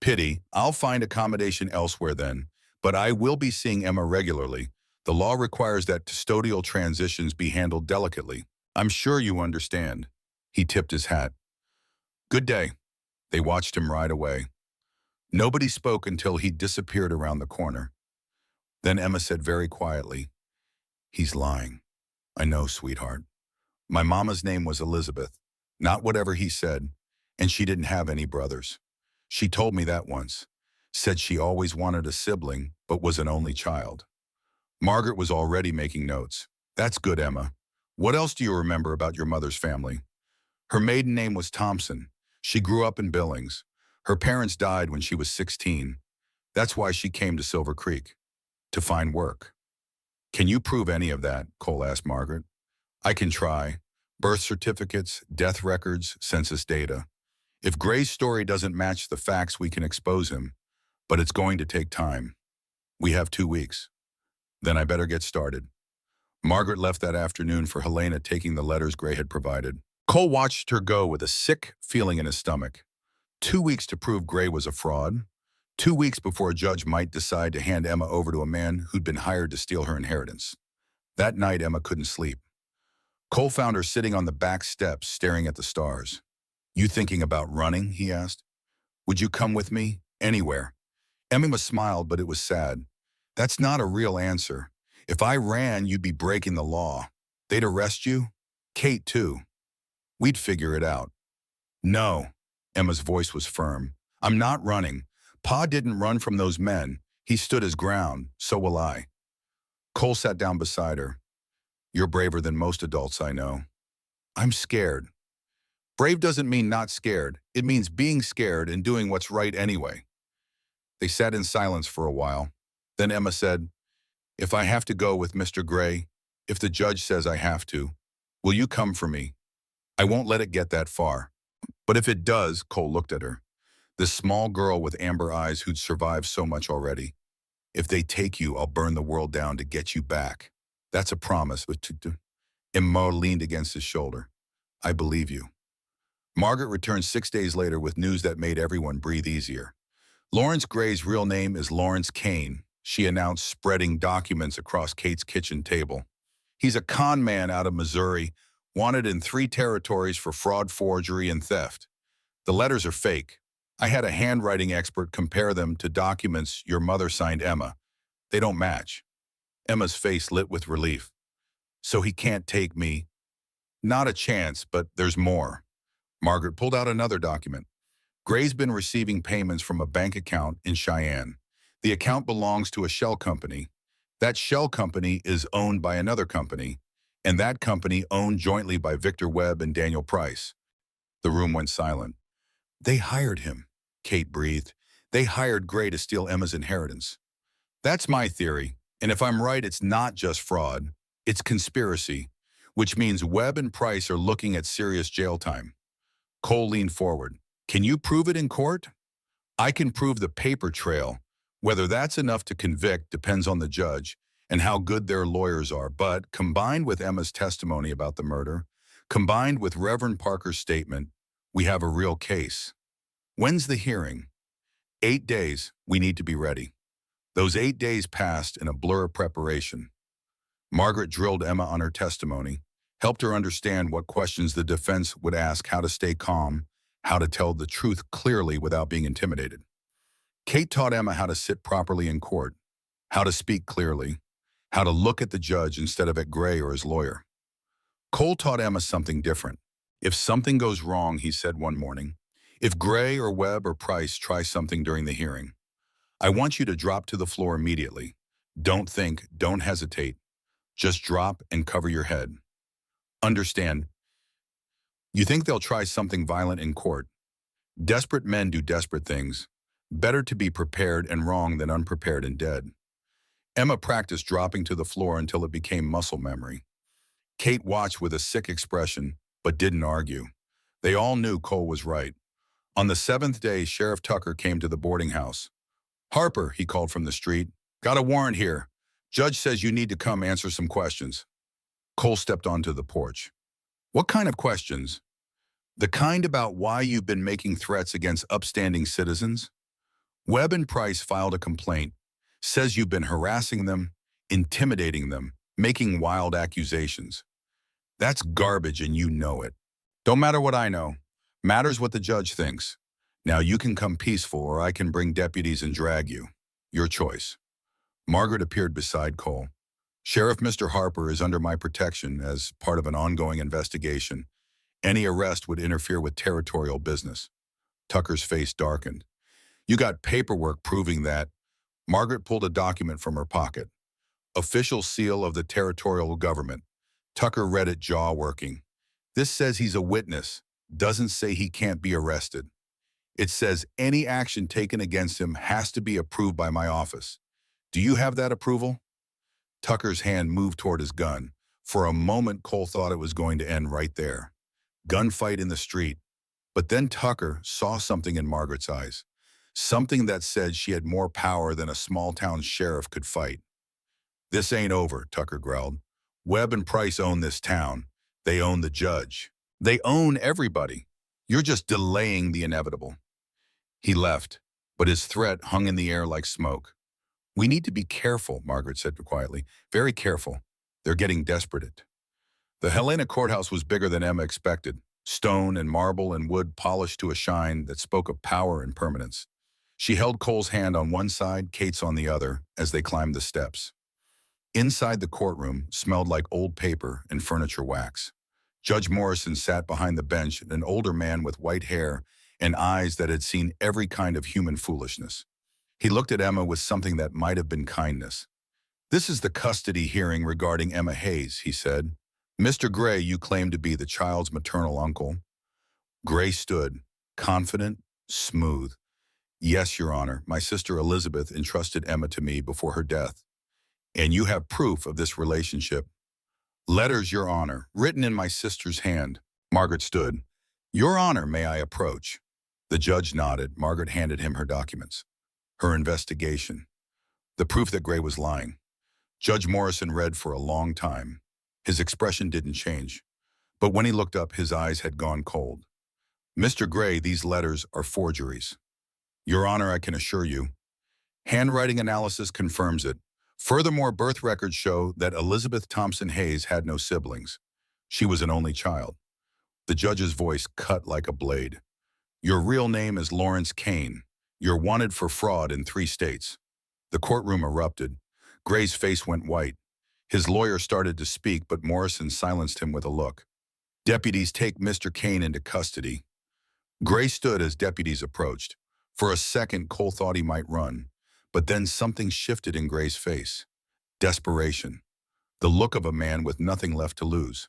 Pity. I'll find accommodation elsewhere then, but I will be seeing Emma regularly. The law requires that custodial transitions be handled delicately. I'm sure you understand. He tipped his hat. Good day. They watched him ride away. Nobody spoke until he disappeared around the corner. Then Emma said very quietly, He's lying. I know, sweetheart. My mama's name was Elizabeth, not whatever he said, and she didn't have any brothers. She told me that once, said she always wanted a sibling, but was an only child. Margaret was already making notes. That's good, Emma. What else do you remember about your mother's family? Her maiden name was Thompson. She grew up in Billings. Her parents died when she was 16. That's why she came to Silver Creek, to find work. Can you prove any of that? Cole asked Margaret. I can try. Birth certificates, death records, census data. If Gray's story doesn't match the facts, we can expose him, but it's going to take time. We have 2 weeks. Then I better get started. Margaret left that afternoon for Helena, taking the letters Gray had provided. Cole watched her go with a sick feeling in his stomach. 2 weeks to prove Gray was a fraud. 2 weeks before a judge might decide to hand Emma over to a man who'd been hired to steal her inheritance. That night, Emma couldn't sleep. Cole found her sitting on the back steps, staring at the stars. "You thinking about running?" he asked. "Would you come with me? Anywhere?" Emma smiled, but it was sad. "That's not a real answer. If I ran, you'd be breaking the law. They'd arrest you. Kate, too. We'd figure it out." "No." Emma's voice was firm. "I'm not running. Pa didn't run from those men. He stood his ground. So will I." Cole sat down beside her. "You're braver than most adults I know." "I'm scared." "Brave doesn't mean not scared. It means being scared and doing what's right anyway." They sat in silence for a while. Then Emma said, "If I have to go with Mr. Gray, if the judge says I have to, will you come for me? I won't let it get that far." "But if it does," Cole looked at her, this small girl with amber eyes who'd survived so much already. "If they take you, I'll burn the world down to get you back. That's a promise." Emma leaned against his shoulder. "I believe you." Margaret returned 6 days later with news that made everyone breathe easier. "Lawrence Gray's real name is Lawrence Kane," she announced, spreading documents across Kate's kitchen table. "He's a con man out of Missouri, wanted in 3 territories for fraud, forgery, and theft. The letters are fake. I had a handwriting expert compare them to documents your mother signed, Emma. They don't match." Emma's face lit with relief. "So he can't take me?" "Not a chance, but there's more." Margaret pulled out another document. "Gray's been receiving payments from a bank account in Cheyenne. The account belongs to a shell company. That shell company is owned by another company, and that company owned jointly by Victor Webb and Daniel Price." The room went silent. "They hired him," Kate breathed. "They hired Gray to steal Emma's inheritance." "That's my theory, and if I'm right, it's not just fraud. It's conspiracy, which means Webb and Price are looking at serious jail time." Cole leaned forward. "Can you prove it in court?" "I can prove the paper trail. Whether that's enough to convict depends on the judge and how good their lawyers are, but combined with Emma's testimony about the murder, combined with Reverend Parker's statement, we have a real case." "When's the hearing?" 8 days. We need to be ready." Those 8 days passed in a blur of preparation. Margaret drilled Emma on her testimony, helped her understand what questions the defense would ask, how to stay calm, how to tell the truth clearly without being intimidated. Kate taught Emma how to sit properly in court, how to speak clearly, how to look at the judge instead of at Gray or his lawyer. Cole taught Emma something different. "If something goes wrong," he said one morning, "if Gray or Webb or Price try something during the hearing, I want you to drop to the floor immediately. Don't think, don't hesitate. Just drop and cover your head. Understand, you think they'll try something violent in court. Desperate men do desperate things. Better to be prepared and wrong than unprepared and dead." Emma practiced dropping to the floor until it became muscle memory. Kate watched with a sick expression, but didn't argue. They all knew Cole was right. On the 7th day, Sheriff Tucker came to the boarding house. "Harper," he called from the street, "got a warrant here. Judge says you need to come answer some questions." Cole stepped onto the porch. "What kind of questions?" "The kind about why you've been making threats against upstanding citizens. Webb and Price filed a complaint. Says you've been harassing them, intimidating them, making wild accusations. That's garbage and you know it. Don't matter what I know. Matters what the judge thinks. Now you can come peaceful or I can bring deputies and drag you. Your choice." Margaret appeared beside Cole. "Sheriff Mr. Harper is under my protection as part of an ongoing investigation. Any arrest would interfere with territorial business." Tucker's face darkened. "You got paperwork proving that." Margaret pulled a document from her pocket. "Official seal of the territorial government." Tucker read it, jaw working. "This says he's a witness, doesn't say he can't be arrested. It says any action taken against him has to be approved by my office. Do you have that approval?" Tucker's hand moved toward his gun. For a moment, Cole thought it was going to end right there. Gunfight in the street. But then Tucker saw something in Margaret's eyes, something that said she had more power than a small-town sheriff could fight. "This ain't over," Tucker growled. "Webb and Price own this town. They own the judge. They own everybody. You're just delaying the inevitable." He left, but his threat hung in the air like smoke. "We need to be careful," Margaret said quietly. "Very careful. They're getting desperate." The Helena courthouse was bigger than Emma expected. Stone and marble and wood polished to a shine that spoke of power and permanence. She held Cole's hand on one side, Kate's on the other, as they climbed the steps. Inside the courtroom smelled like old paper and furniture wax. Judge Morrison sat behind the bench, an older man with white hair and eyes that had seen every kind of human foolishness. He looked at Emma with something that might have been kindness. "This is the custody hearing regarding Emma Hayes," he said. "Mr. Gray, you claim to be the child's maternal uncle." Gray stood, confident, smooth. "Yes, Your Honor, my sister Elizabeth entrusted Emma to me before her death. And you have proof of this relationship." "Letters, Your Honor, written in my sister's hand." Margaret stood. "Your Honor, may I approach?" The judge nodded. Margaret handed him her documents. Her investigation. The proof that Gray was lying. Judge Morrison read for a long time. His expression didn't change. But when he looked up, his eyes had gone cold. "Mr. Gray, these letters are forgeries." "Your Honor, I can assure you." "Handwriting analysis confirms it. Furthermore, birth records show that Elizabeth Thompson Hayes had no siblings. She was an only child." The judge's voice cut like a blade. "Your real name is Lawrence Kane. You're wanted for fraud in 3 states." The courtroom erupted. Gray's face went white. His lawyer started to speak, but Morrison silenced him with a look. "Deputies, take Mr. Kane into custody." Gray stood as deputies approached. For a second, Cole thought he might run. But then something shifted in Gray's face. Desperation. The look of a man with nothing left to lose.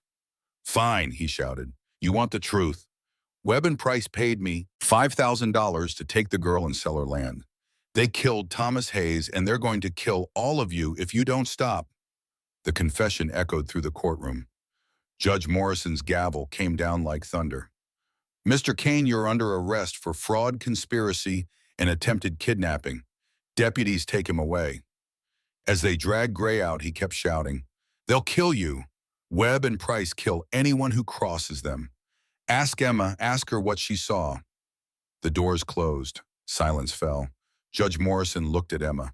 "Fine," he shouted. "You want the truth. Webb and Price paid me $5,000 to take the girl and sell her land. They killed Thomas Hayes, and they're going to kill all of you if you don't stop." The confession echoed through the courtroom. Judge Morrison's gavel came down like thunder. "Mr. Kane, you're under arrest for fraud, conspiracy, and attempted kidnapping. Deputies, take him away." As they dragged Gray out, he kept shouting, "They'll kill you. Webb and Price kill anyone who crosses them. Ask Emma, ask her what she saw." The doors closed. Silence fell. Judge Morrison looked at Emma.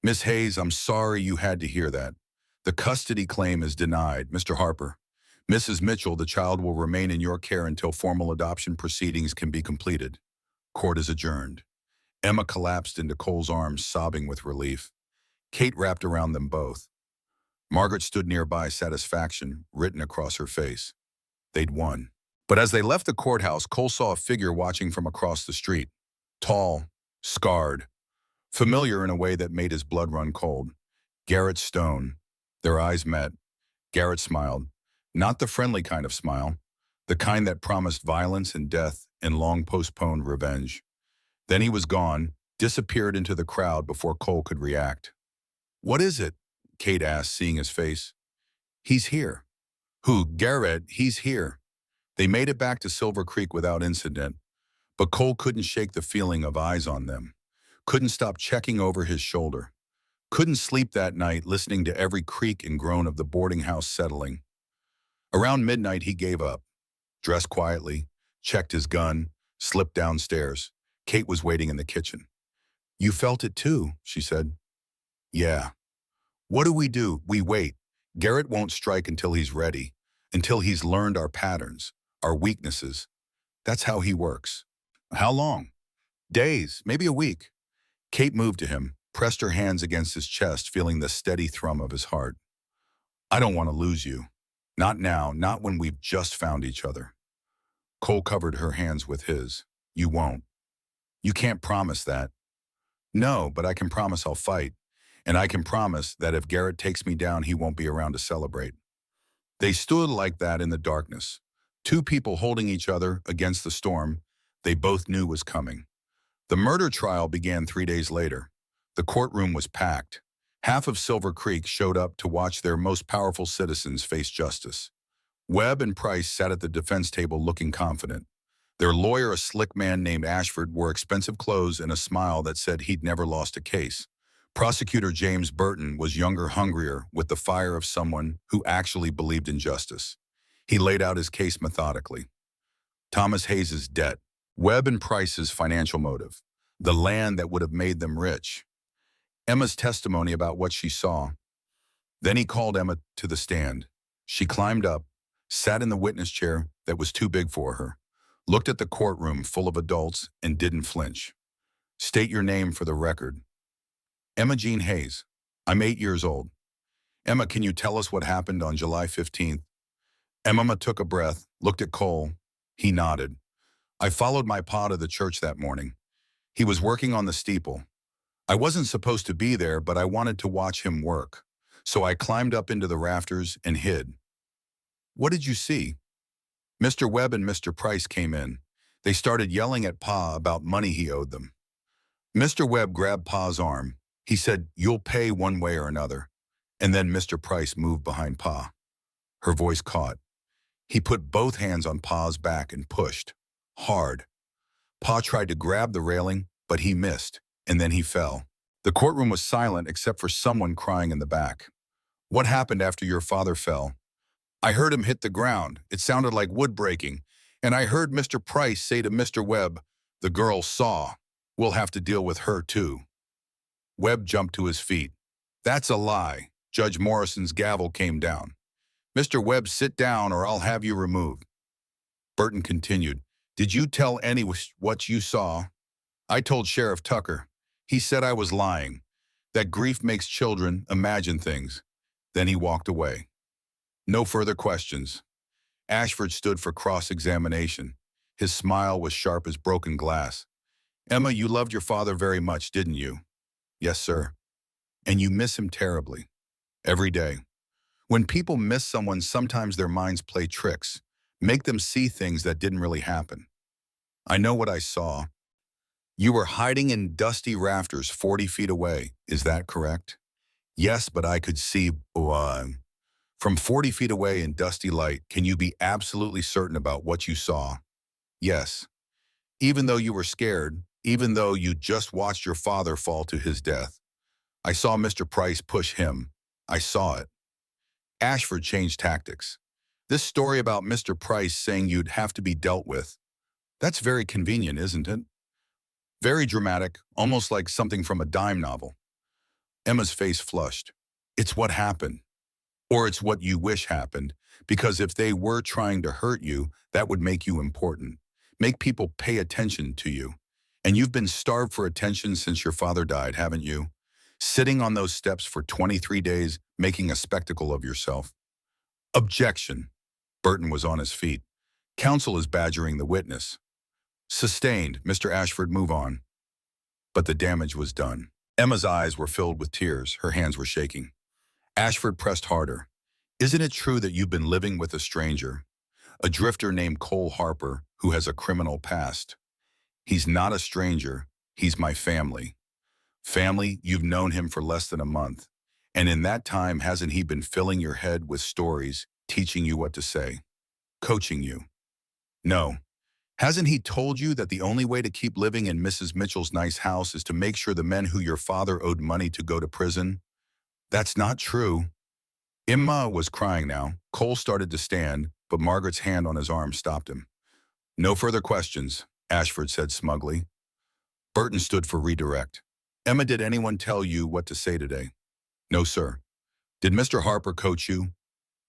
"Miss Hayes, I'm sorry you had to hear that. The custody claim is denied. Mr. Harper. Mrs. Mitchell, the child will remain in your care until formal adoption proceedings can be completed. Court is adjourned." Emma collapsed into Cole's arms, sobbing with relief. Kate wrapped around them both. Margaret stood nearby, satisfaction written across her face. They'd won. But as they left the courthouse, Cole saw a figure watching from across the street. Tall, scarred, familiar in a way that made his blood run cold. Garrett Stone. Their eyes met. Garrett smiled. Not the friendly kind of smile, the kind that promised violence and death and long postponed revenge. Then he was gone, disappeared into the crowd before Cole could react. "What is it?" Kate asked, seeing his face. "He's here." "Who? Garrett, he's here." They made it back to Silver Creek without incident, but Cole couldn't shake the feeling of eyes on them, couldn't stop checking over his shoulder, couldn't sleep that night listening to every creak and groan of the boarding house settling. Around midnight, he gave up, dressed quietly, checked his gun, slipped downstairs. Kate was waiting in the kitchen. "You felt it too," she said. "Yeah." "What do? We wait. Garrett won't strike until he's ready, until he's learned our patterns, our weaknesses. That's how he works." "How long?" "Days, maybe a week." Kate moved to him, pressed her hands against his chest, feeling the steady thrum of his heart. "I don't want to lose you. Not now, not when we've just found each other." Cole covered her hands with his. "You won't." "You can't promise that." "No, but I can promise I'll fight. And I can promise that if Garrett takes me down, he won't be around to celebrate." They stood like that in the darkness. 2 people holding each other against the storm they both knew was coming. The murder trial began 3 days later. The courtroom was packed. Half of Silver Creek showed up to watch their most powerful citizens face justice. Webb and Price sat at the defense table looking confident. Their lawyer, a slick man named Ashford, wore expensive clothes and a smile that said he'd never lost a case. Prosecutor James Burton was younger, hungrier, with the fire of someone who actually believed in justice. He laid out his case methodically. Thomas Hayes's debt, Webb and Price's financial motive, the land that would have made them rich, Emma's testimony about what she saw. Then he called Emma to the stand. She climbed up, sat in the witness chair that was too big for her, looked at the courtroom full of adults, and didn't flinch. State your name for the record. Emma Jean Hayes. I'm 8 years old. Emma, can you tell us what happened on July 15th? Emma took a breath, looked at Cole. He nodded. I followed my pa to the church that morning. He was working on the steeple. I wasn't supposed to be there, but I wanted to watch him work. So I climbed up into the rafters and hid. What did you see? Mr. Webb and Mr. Price came in. They started yelling at Pa about money he owed them. Mr. Webb grabbed Pa's arm. He said, "You'll pay one way or another." And then Mr. Price moved behind Pa. Her voice caught. He put both hands on Pa's back and pushed. Hard. Pa tried to grab the railing, but he missed, and then he fell. The courtroom was silent except for someone crying in the back. What happened after your father fell? I heard him hit the ground. It sounded like wood breaking. And I heard Mr. Price say to Mr. Webb, "The girl saw. We'll have to deal with her too." Webb jumped to his feet. That's a lie. Judge Morrison's gavel came down. Mr. Webb, sit down or I'll have you removed. Burton continued. Did you tell anyone what you saw? I told Sheriff Tucker. He said I was lying, that grief makes children imagine things. Then he walked away. No further questions. Ashford stood for cross-examination. His smile was sharp as broken glass. Emma, you loved your father very much, didn't you? Yes, sir. And you miss him terribly. Every day. When people miss someone, sometimes their minds play tricks, make them see things that didn't really happen. I know what I saw. You were hiding in dusty rafters 40 feet away. Is that correct? Yes, but I could see from 40 feet away in dusty light. Can you be absolutely certain about what you saw? Yes. Even though you were scared, even though you just watched your father fall to his death. I saw Mr. Price push him. I saw it. Ashford changed tactics. This story about Mr. Price saying you'd have to be dealt with, that's very convenient, isn't it? Very dramatic, almost like something from a dime novel. Emma's face flushed. It's what happened. Or it's what you wish happened, because if they were trying to hurt you, that would make you important, make people pay attention to you. And you've been starved for attention since your father died, haven't you? Sitting on those steps for 23 days, making a spectacle of yourself. Objection. Burton was on his feet. Counsel is badgering the witness. Sustained. Mr. Ashford, move on. But the damage was done. Emma's eyes were filled with tears. Her hands were shaking. Ashford pressed harder. Isn't it true that you've been living with a stranger, a drifter named Cole Harper, who has a criminal past? He's not a stranger. He's my family. Family, you've known him for less than a month. And in that time, hasn't he been filling your head with stories, teaching you what to say, coaching you? No. Hasn't he told you that the only way to keep living in Mrs. Mitchell's nice house is to make sure the men who your father owed money to go to prison? That's not true. Emma was crying now. Cole started to stand, but Margaret's hand on his arm stopped him. No further questions, Ashford said smugly. Burton stood for redirect. Emma, did anyone tell you what to say today? No, sir. Did Mr. Harper coach you?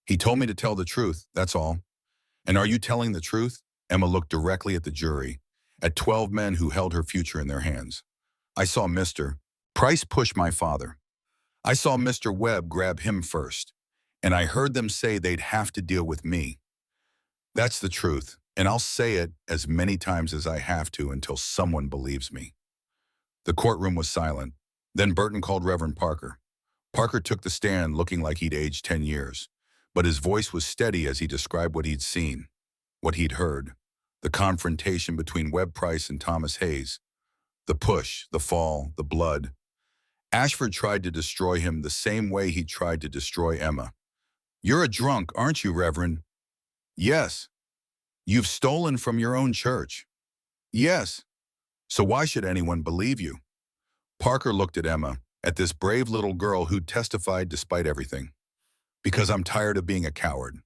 He told me to tell the truth, that's all. And are you telling the truth? Emma looked directly at the jury, at 12 men who held her future in their hands. I saw Mr. Price push my father. I saw Mr. Webb grab him first, and I heard them say they'd have to deal with me. That's the truth, and I'll say it as many times as I have to until someone believes me. The courtroom was silent. Then Burton called Reverend Parker. Parker took the stand looking like he'd aged 10 years, but his voice was steady as he described what he'd seen, what he'd heard, the confrontation between Webb Price and Thomas Hayes, the push, the fall, the blood. Ashford tried to destroy him the same way he tried to destroy Emma. You're a drunk, aren't you, Reverend? Yes. You've stolen from your own church. Yes. So why should anyone believe you? Parker looked at Emma, at this brave little girl who testified despite everything. Because I'm tired of being a coward.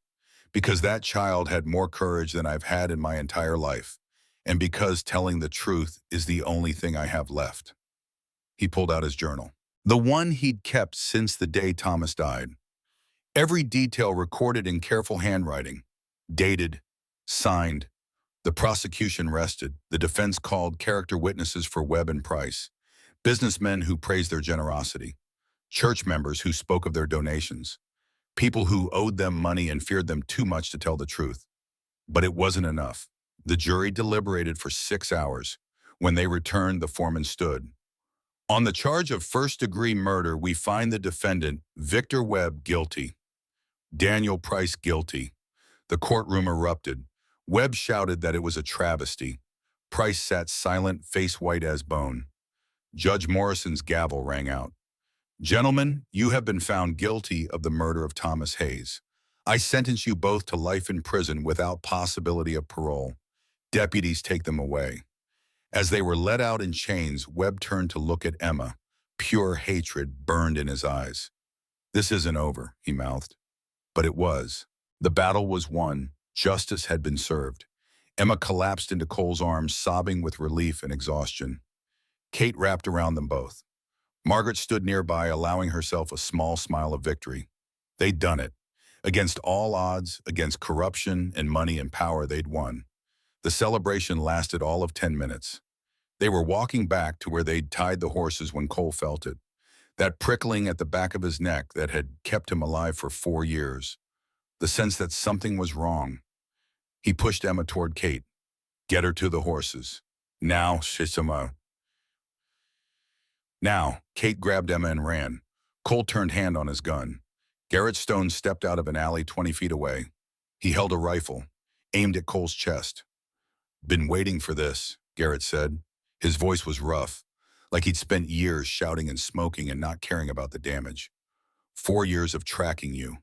Because that child had more courage than I've had in my entire life. And because telling the truth is the only thing I have left. He pulled out his journal. The one he'd kept since the day Thomas died. Every detail recorded in careful handwriting. Dated. Signed. The prosecution rested. The defense called character witnesses for Webb and Price. Businessmen who praised their generosity. Church members who spoke of their donations. People who owed them money and feared them too much to tell the truth. But it wasn't enough. The jury deliberated for 6 hours. When they returned, the foreman stood. On the charge of first-degree murder, we find the defendant, Victor Webb, guilty. Daniel Price, guilty. The courtroom erupted. Webb shouted that it was a travesty. Price sat silent, face white as bone. Judge Morrison's gavel rang out. Gentlemen, you have been found guilty of the murder of Thomas Hayes. I sentence you both to life in prison without possibility of parole. Deputies, take them away. As they were led out in chains, Webb turned to look at Emma. Pure hatred burned in his eyes. This isn't over, he mouthed. But it was. The battle was won. Justice had been served. Emma collapsed into Cole's arms, sobbing with relief and exhaustion. Kate wrapped around them both. Margaret stood nearby, allowing herself a small smile of victory. They'd done it. Against all odds, against corruption and money and power, they'd won. The celebration lasted all of 10 minutes. They were walking back to where they'd tied the horses when Cole felt it. That prickling at the back of his neck that had kept him alive for 4 years. The sense that something was wrong. He pushed Emma toward Kate. Get her to the horses. Now, Shishama. Now, Kate grabbed Emma and ran. Cole turned hand on his gun. Garrett Stone stepped out of an alley 20 feet away. He held a rifle, aimed at Cole's chest. Been waiting for this, Garrett said. His voice was rough, like he'd spent years shouting and smoking and not caring about the damage. 4 years of tracking you.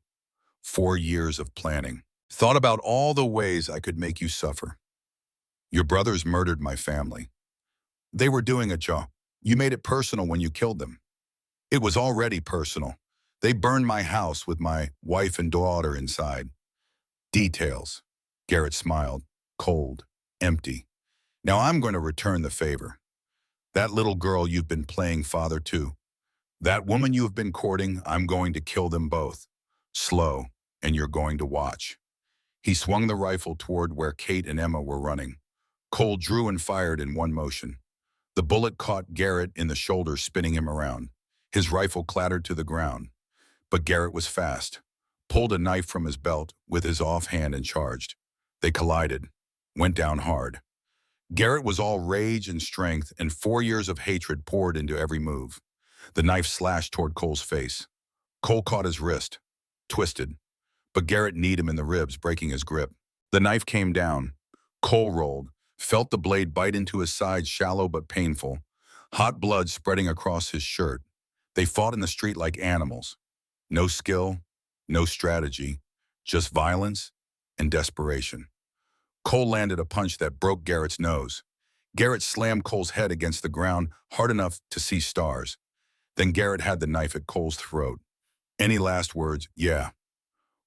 4 years of planning. Thought about all the ways I could make you suffer. Your brothers murdered my family. They were doing a job. You made it personal when you killed them. It was already personal. They burned my house with my wife and daughter inside. Details. Garrett smiled. Cold. Empty. Now I'm going to return the favor. That little girl you've been playing father to. That woman you have been courting, I'm going to kill them both. Slow, and you're going to watch. He swung the rifle toward where Kate and Emma were running. Cole drew and fired in one motion. The bullet caught Garrett in the shoulder, spinning him around. His rifle clattered to the ground. But Garrett was fast, pulled a knife from his belt with his offhand and charged. They collided, went down hard. Garrett was all rage and strength, and 4 years of hatred poured into every move. The knife slashed toward Cole's face. Cole caught his wrist, twisted. But Garrett kneed him in the ribs, breaking his grip. The knife came down. Cole rolled, felt the blade bite into his side, shallow but painful. Hot blood spreading across his shirt. They fought in the street like animals. No skill, no strategy, just violence and desperation. Cole landed a punch that broke Garrett's nose. Garrett slammed Cole's head against the ground hard enough to see stars. Then Garrett had the knife at Cole's throat. Any last words? Yeah.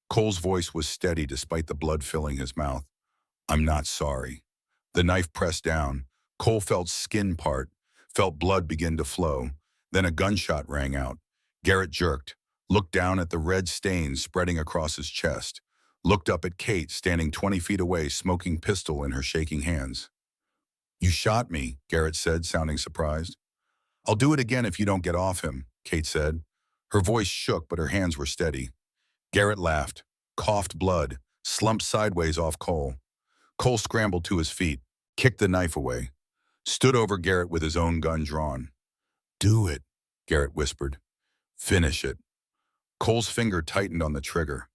Cole's voice was steady despite the blood filling his mouth. I'm not sorry. The knife pressed down. Cole felt skin part, felt blood begin to flow. Then a gunshot rang out. Garrett jerked, looked down at the red stains spreading across his chest, looked up at Kate standing 20 feet away, smoking pistol in her shaking hands. You shot me, Garrett said, sounding surprised. I'll do it again if you don't get off him, Kate said. Her voice shook, but her hands were steady. Garrett laughed, coughed blood, slumped sideways off Cole. Cole scrambled to his feet, kicked the knife away, stood over Garrett with his own gun drawn. Do it, Garrett whispered. Finish it. Cole's finger tightened on the trigger.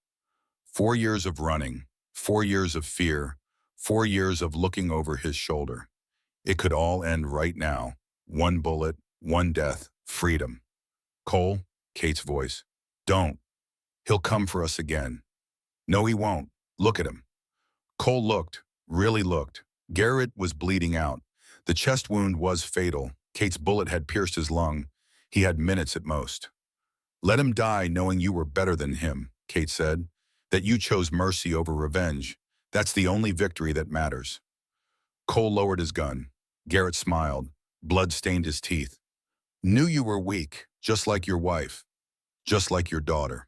4 years of running, 4 years of fear, 4 years of looking over his shoulder. It could all end right now. One bullet, one death, freedom. Cole, Kate's voice. Don't. He'll come for us again. No, he won't. Look at him. Cole looked, really looked. Garrett was bleeding out. The chest wound was fatal. Kate's bullet had pierced his lung. He had minutes at most. Let him die knowing you were better than him, Kate said. That you chose mercy over revenge. That's the only victory that matters. Cole lowered his gun. Garrett smiled. Blood stained his teeth. Knew you were weak, just like your wife, just like your daughter.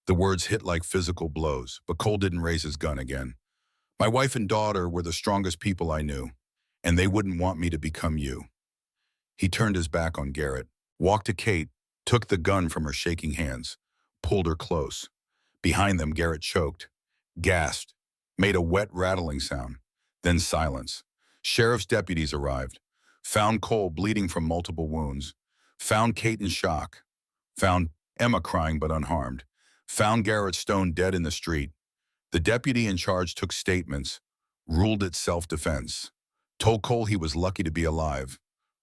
The words hit like physical blows, but Cole didn't raise his gun again. My wife and daughter were the strongest people I knew, and they wouldn't want me to become you. He turned his back on Garrett, walked to Kate, took the gun from her shaking hands, pulled her close. Behind them, Garrett choked, gasped, made a wet rattling sound, then silence. Sheriff's deputies arrived, found Cole bleeding from multiple wounds, found Kate in shock, found Emma crying but unharmed, found Garrett Stone dead in the street. The deputy in charge took statements, ruled it self-defense, told Cole he was lucky to be alive.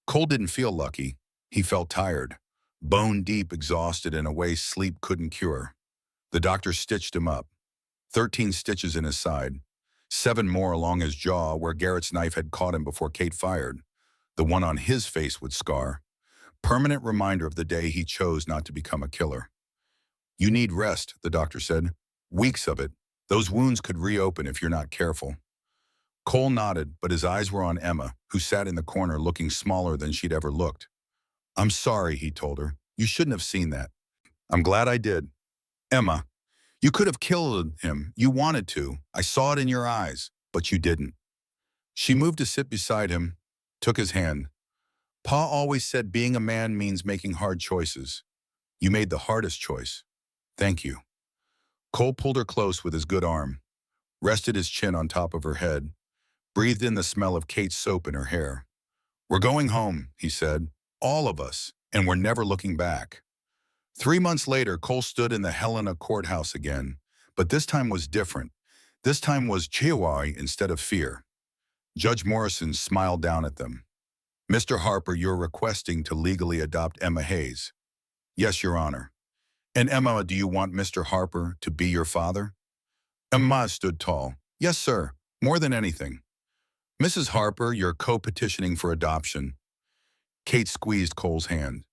Cole didn't feel lucky. He felt tired, bone deep, exhausted in a way sleep couldn't cure. The doctor stitched him up, 13 stitches in his side, 7 more along his jaw where Garrett's knife had caught him before Kate fired. The one on his face would scar. Permanent reminder of the day he chose not to become a killer. You need rest, the doctor said. Weeks of it. Those wounds could reopen if you're not careful. Cole nodded, but his eyes were on Emma, who sat in the corner looking smaller than she'd ever looked. I'm sorry, he told her. You shouldn't have seen that. I'm glad I did. Emma, you could have killed him. You wanted to. I saw it in your eyes, but you didn't. She moved to sit beside him, took his hand. Pa always said being a man means making hard choices. You made the hardest choice. Thank you. Cole pulled her close with his good arm, rested his chin on top of her head, breathed in the smell of Kate's soap in her hair. We're going home, he said, all of us, and we're never looking back. 3 months later, Cole stood in the Helena courthouse again, but this time was different. This time was Chihuahua instead of fear. Judge Morrison smiled down at them. Mr. Harper, you're requesting to legally adopt Emma Hayes. Yes, Your Honor. And Emma, do you want Mr. Harper to be your father? Emma stood tall. Yes, sir, more than anything. Mrs. Harper, you're co-petitioning for adoption. Kate squeezed Cole's hand.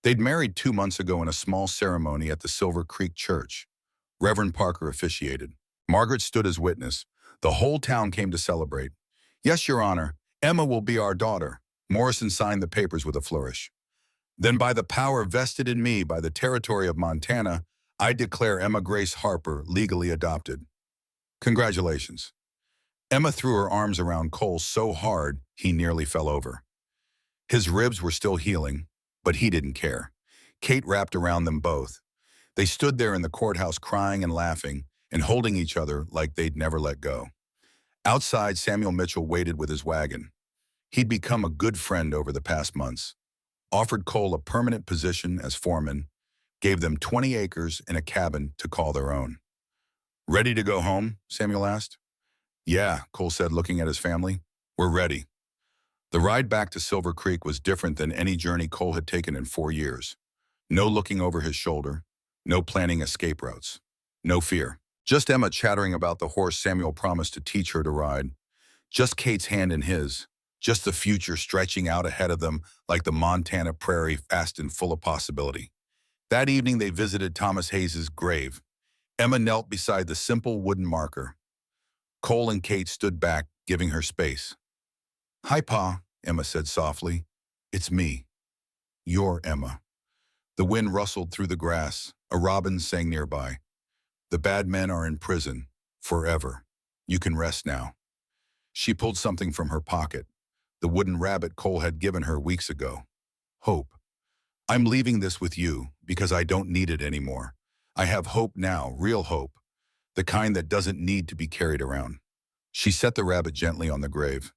They'd married 2 months ago in a small ceremony at the Silver Creek Church. Reverend Parker officiated. Margaret stood as witness. The whole town came to celebrate. Yes, Your Honor, Emma will be our daughter. Morrison signed the papers with a flourish. Then by the power vested in me by the territory of Montana, I declare Emma Grace Harper legally adopted. Congratulations. Emma threw her arms around Cole so hard he nearly fell over. His ribs were still healing, but he didn't care. Kate wrapped around them both. They stood there in the courthouse crying and laughing and holding each other like they'd never let go. Outside, Samuel Mitchell waited with his wagon. He'd become a good friend over the past months, offered Cole a permanent position as foreman, gave them 20 acres and a cabin to call their own. Ready to go home? Samuel asked. Yeah, Cole said, looking at his family. We're ready. The ride back to Silver Creek was different than any journey Cole had taken in 4 years. No looking over his shoulder, no planning escape routes, no fear. Just Emma chattering about the horse Samuel promised to teach her to ride. Just Kate's hand in his. Just the future stretching out ahead of them like the Montana prairie, vast and full of possibility. That evening they visited Thomas Hayes' grave. Emma knelt beside the simple wooden marker. Cole and Kate stood back, giving her space. Hi, Pa, Emma said softly. It's me. You're Emma. The wind rustled through the grass. A robin sang nearby. The bad men are in prison, forever. You can rest now. She pulled something from her pocket, the wooden rabbit Cole had given her weeks ago. Hope. I'm leaving this with you because I don't need it anymore. I have hope now, real hope, the kind that doesn't need to be carried around. She set the rabbit gently on the grave.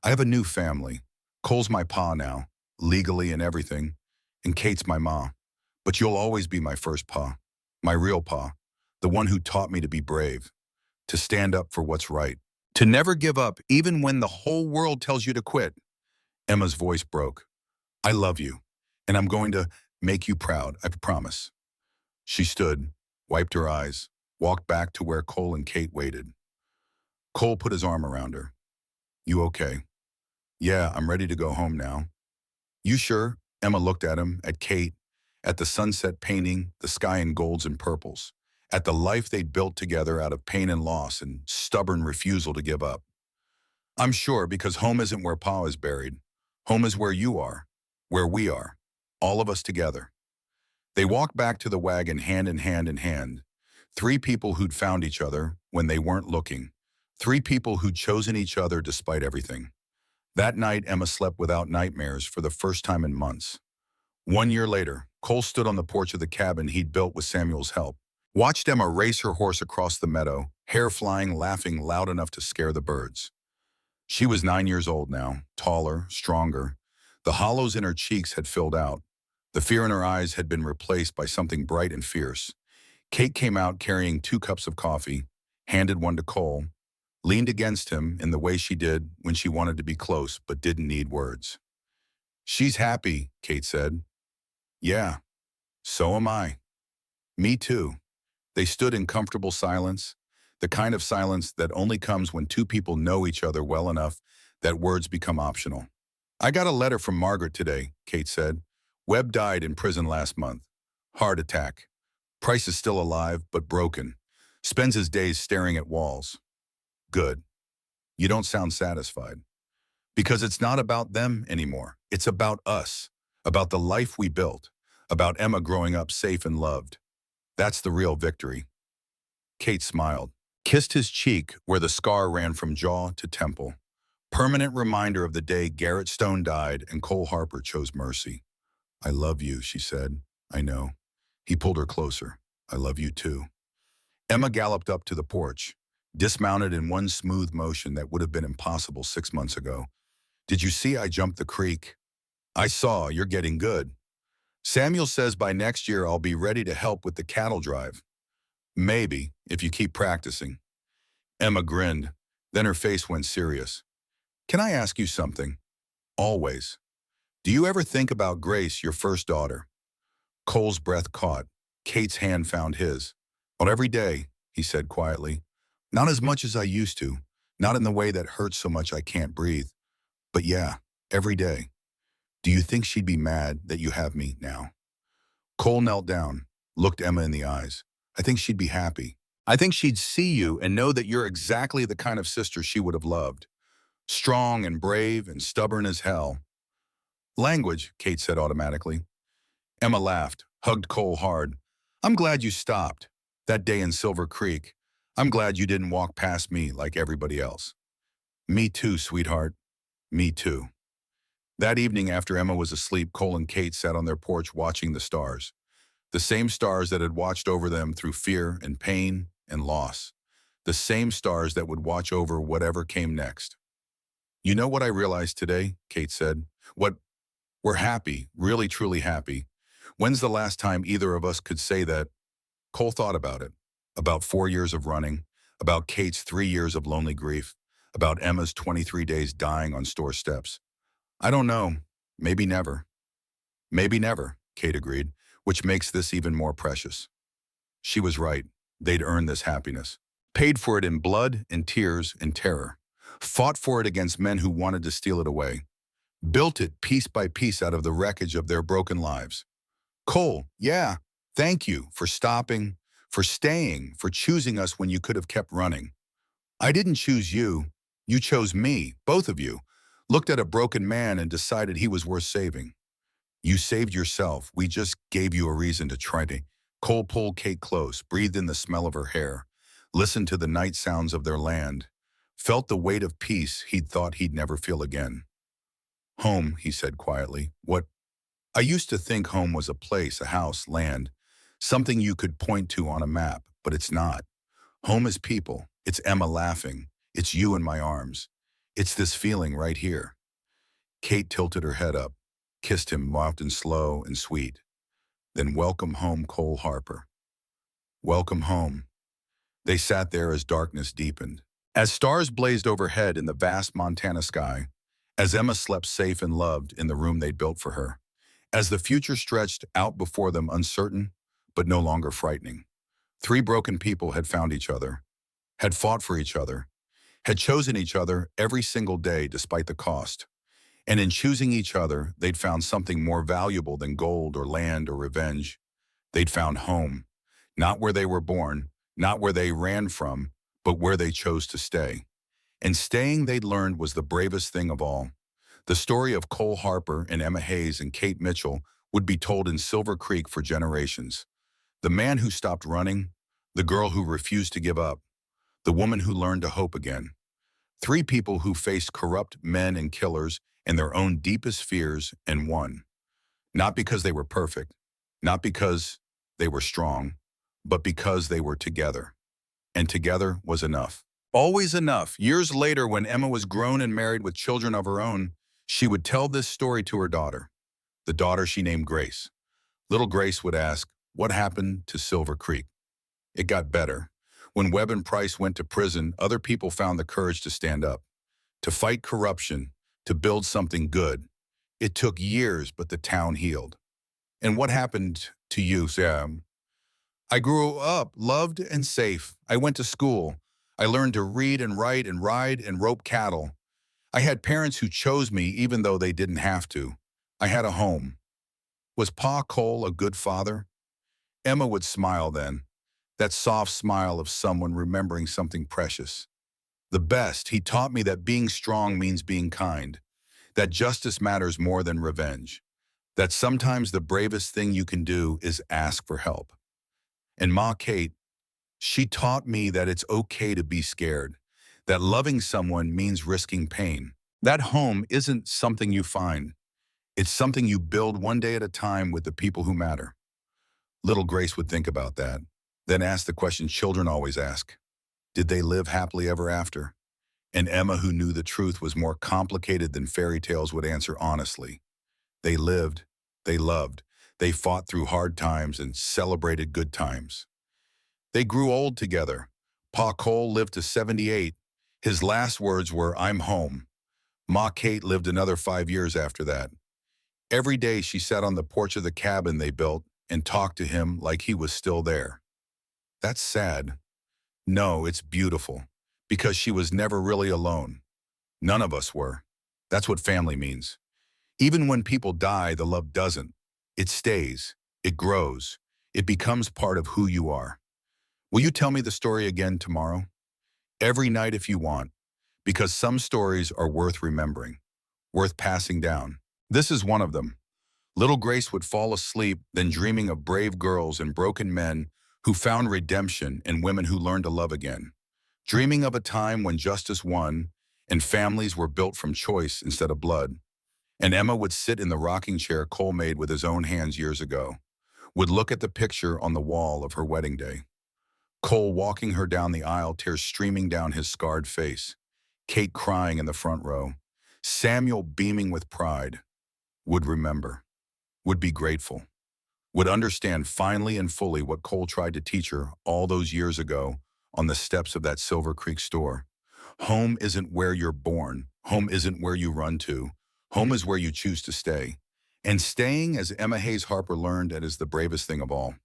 I have a new family. Cole's my pa now, legally and everything, and Kate's my ma. But you'll always be my first pa, my real pa, the one who taught me to be brave, to stand up for what's right, to never give up even when the whole world tells you to quit. Emma's voice broke. I love you, and I'm going to make you proud, I promise. She stood, wiped her eyes, walked back to where Cole and Kate waited. Cole put his arm around her. You okay? Yeah, I'm ready to go home now. You sure? Emma looked at him, at Kate, at the sunset painting, the sky in golds and purples, at the life they'd built together out of pain and loss and stubborn refusal to give up. I'm sure because home isn't where Pa is buried. Home is where you are, where we are, all of us together. They walked back to the wagon hand in hand in hand. Three people who'd found each other when they weren't looking. Three people who'd chosen each other despite everything. That night, Emma slept without nightmares for the first time in months. 1 year later, Cole stood on the porch of the cabin he'd built with Samuel's help. Watched Emma race her horse across the meadow, hair flying, laughing loud enough to scare the birds. She was 9 years old now, taller, stronger. The hollows in her cheeks had filled out. The fear in her eyes had been replaced by something bright and fierce. Kate came out carrying 2 cups of coffee, handed one to Cole, leaned against him in the way she did when she wanted to be close but didn't need words. She's happy, Kate said. Yeah, so am I. Me too. They stood in comfortable silence, the kind of silence that only comes when two people know each other well enough that words become optional. I got a letter from Margaret today, Kate said. Webb died in prison last month. Heart attack. Price is still alive, but broken. Spends his days staring at walls. Good. You don't sound satisfied. Because it's not about them anymore. It's about us, about the life we built, about Emma growing up safe and loved. That's the real victory. Kate smiled, kissed his cheek where the scar ran from jaw to temple. Permanent reminder of the day Garrett Stone died and Cole Harper chose mercy. I love you, she said. I know. He pulled her closer. I love you too. Emma galloped up to the porch, dismounted in one smooth motion that would have been impossible 6 months ago. Did you see I jumped the creek? I saw, you're getting good. Samuel says by next year I'll be ready to help with the cattle drive. Maybe, if you keep practicing. Emma grinned, then her face went serious. Can I ask you something? Always. Do you ever think about Grace, your first daughter? Cole's breath caught. Kate's hand found his. Not every day, he said quietly. Not as much as I used to. Not in the way that hurts so much I can't breathe. But yeah, every day. Do you think she'd be mad that you have me now? Cole knelt down, looked Emma in the eyes. I think she'd be happy. I think she'd see you and know that you're exactly the kind of sister she would have loved. Strong and brave and stubborn as hell. Language, Kate said automatically. Emma laughed, hugged Cole hard. I'm glad you stopped. That day in Silver Creek. I'm glad you didn't walk past me like everybody else. Me too, sweetheart. Me too. That evening after Emma was asleep, Cole and Kate sat on their porch watching the stars. The same stars that had watched over them through fear and pain and loss. The same stars that would watch over whatever came next. You know what I realized today, Kate said. What? We're happy, really truly happy. When's the last time either of us could say that? Cole thought about it. About 4 years of running. About Kate's 3 years of lonely grief. About Emma's 23 days dying on store steps. I don't know. Maybe never. Maybe never, Kate agreed, which makes this even more precious. She was right. They'd earned this happiness. Paid for it in blood and tears and terror. Fought for it against men who wanted to steal it away. Built it piece by piece out of the wreckage of their broken lives. Cole, yeah, thank you for stopping, for staying, for choosing us when you could have kept running. I didn't choose you. You chose me, both of you. Looked at a broken man and decided he was worth saving. You saved yourself. We just gave you a reason to try to. Cole pulled Kate close, breathed in the smell of her hair, listened to the night sounds of their land, felt the weight of peace he'd thought he'd never feel again. Home, he said quietly. What? I used to think home was a place, a house, land, something you could point to on a map, but it's not. Home is people. It's Emma laughing. It's you in my arms. It's this feeling right here. Kate tilted her head up, kissed him soft and slow and sweet. Then welcome home, Cole Harper. Welcome home. They sat there as darkness deepened. As stars blazed overhead in the vast Montana sky, as Emma slept safe and loved in the room they'd built for her, as the future stretched out before them uncertain, but no longer frightening. Three broken people had found each other, had fought for each other, had chosen each other every single day despite the cost. And in choosing each other, they'd found something more valuable than gold or land or revenge. They'd found home, not where they were born, not where they ran from, but where they chose to stay. And staying, they'd learned, was the bravest thing of all. The story of Cole Harper and Emma Hayes and Kate Mitchell would be told in Silver Creek for generations. The man who stopped running, the girl who refused to give up, the woman who learned to hope again. Three people who faced corrupt men and killers and their own deepest fears and won. Not because they were perfect, not because they were strong, but because they were together. And together was enough. Always enough. Years later, when Emma was grown and married with children of her own, she would tell this story to her daughter, the daughter she named Grace. Little Grace would ask, "What happened to Silver Creek?" It got better. When Webb and Price went to prison, other people found the courage to stand up, to fight corruption, to build something good. It took years, but the town healed. And what happened to you, Sam? I grew up loved and safe. I went to school. I learned to read and write and ride and rope cattle. I had parents who chose me even though they didn't have to. I had a home. Was Pa Cole a good father? Emma would smile then, that soft smile of someone remembering something precious. The best. He taught me that being strong means being kind, that justice matters more than revenge, that sometimes the bravest thing you can do is ask for help. And Ma Kate, she taught me that it's okay to be scared, that loving someone means risking pain. That home isn't something you find. It's something you build one day at a time with the people who matter. Little Grace would think about that, then ask the question children always ask. Did they live happily ever after? And Emma, who knew the truth was more complicated than fairy tales, would answer honestly. They lived, they loved, they fought through hard times and celebrated good times. They grew old together. Pa Cole lived to 78. His last words were, "I'm home." Ma Kate lived another 5 years after that. Every day she sat on the porch of the cabin they built and talked to him like he was still there. That's sad. No, it's beautiful, because she was never really alone. None of us were. That's what family means. Even when people die, the love doesn't. It stays. It grows. It becomes part of who you are. Will you tell me the story again tomorrow? Every night if you want, because some stories are worth remembering, worth passing down. This is one of them. Little Grace would fall asleep, then dreaming of brave girls and broken men who found redemption and women who learned to love again. Dreaming of a time when justice won and families were built from choice instead of blood. And Emma would sit in the rocking chair Cole made with his own hands years ago, would look at the picture on the wall of her wedding day. Cole walking her down the aisle, tears streaming down his scarred face. Kate crying in the front row. Samuel beaming with pride. Would remember. Would be grateful. Would understand finally and fully what Cole tried to teach her all those years ago on the steps of that Silver Creek store. Home isn't where you're born. Home isn't where you run to. Home is where you choose to stay. And staying, as Emma Hayes Harper learned, that is the bravest thing of all.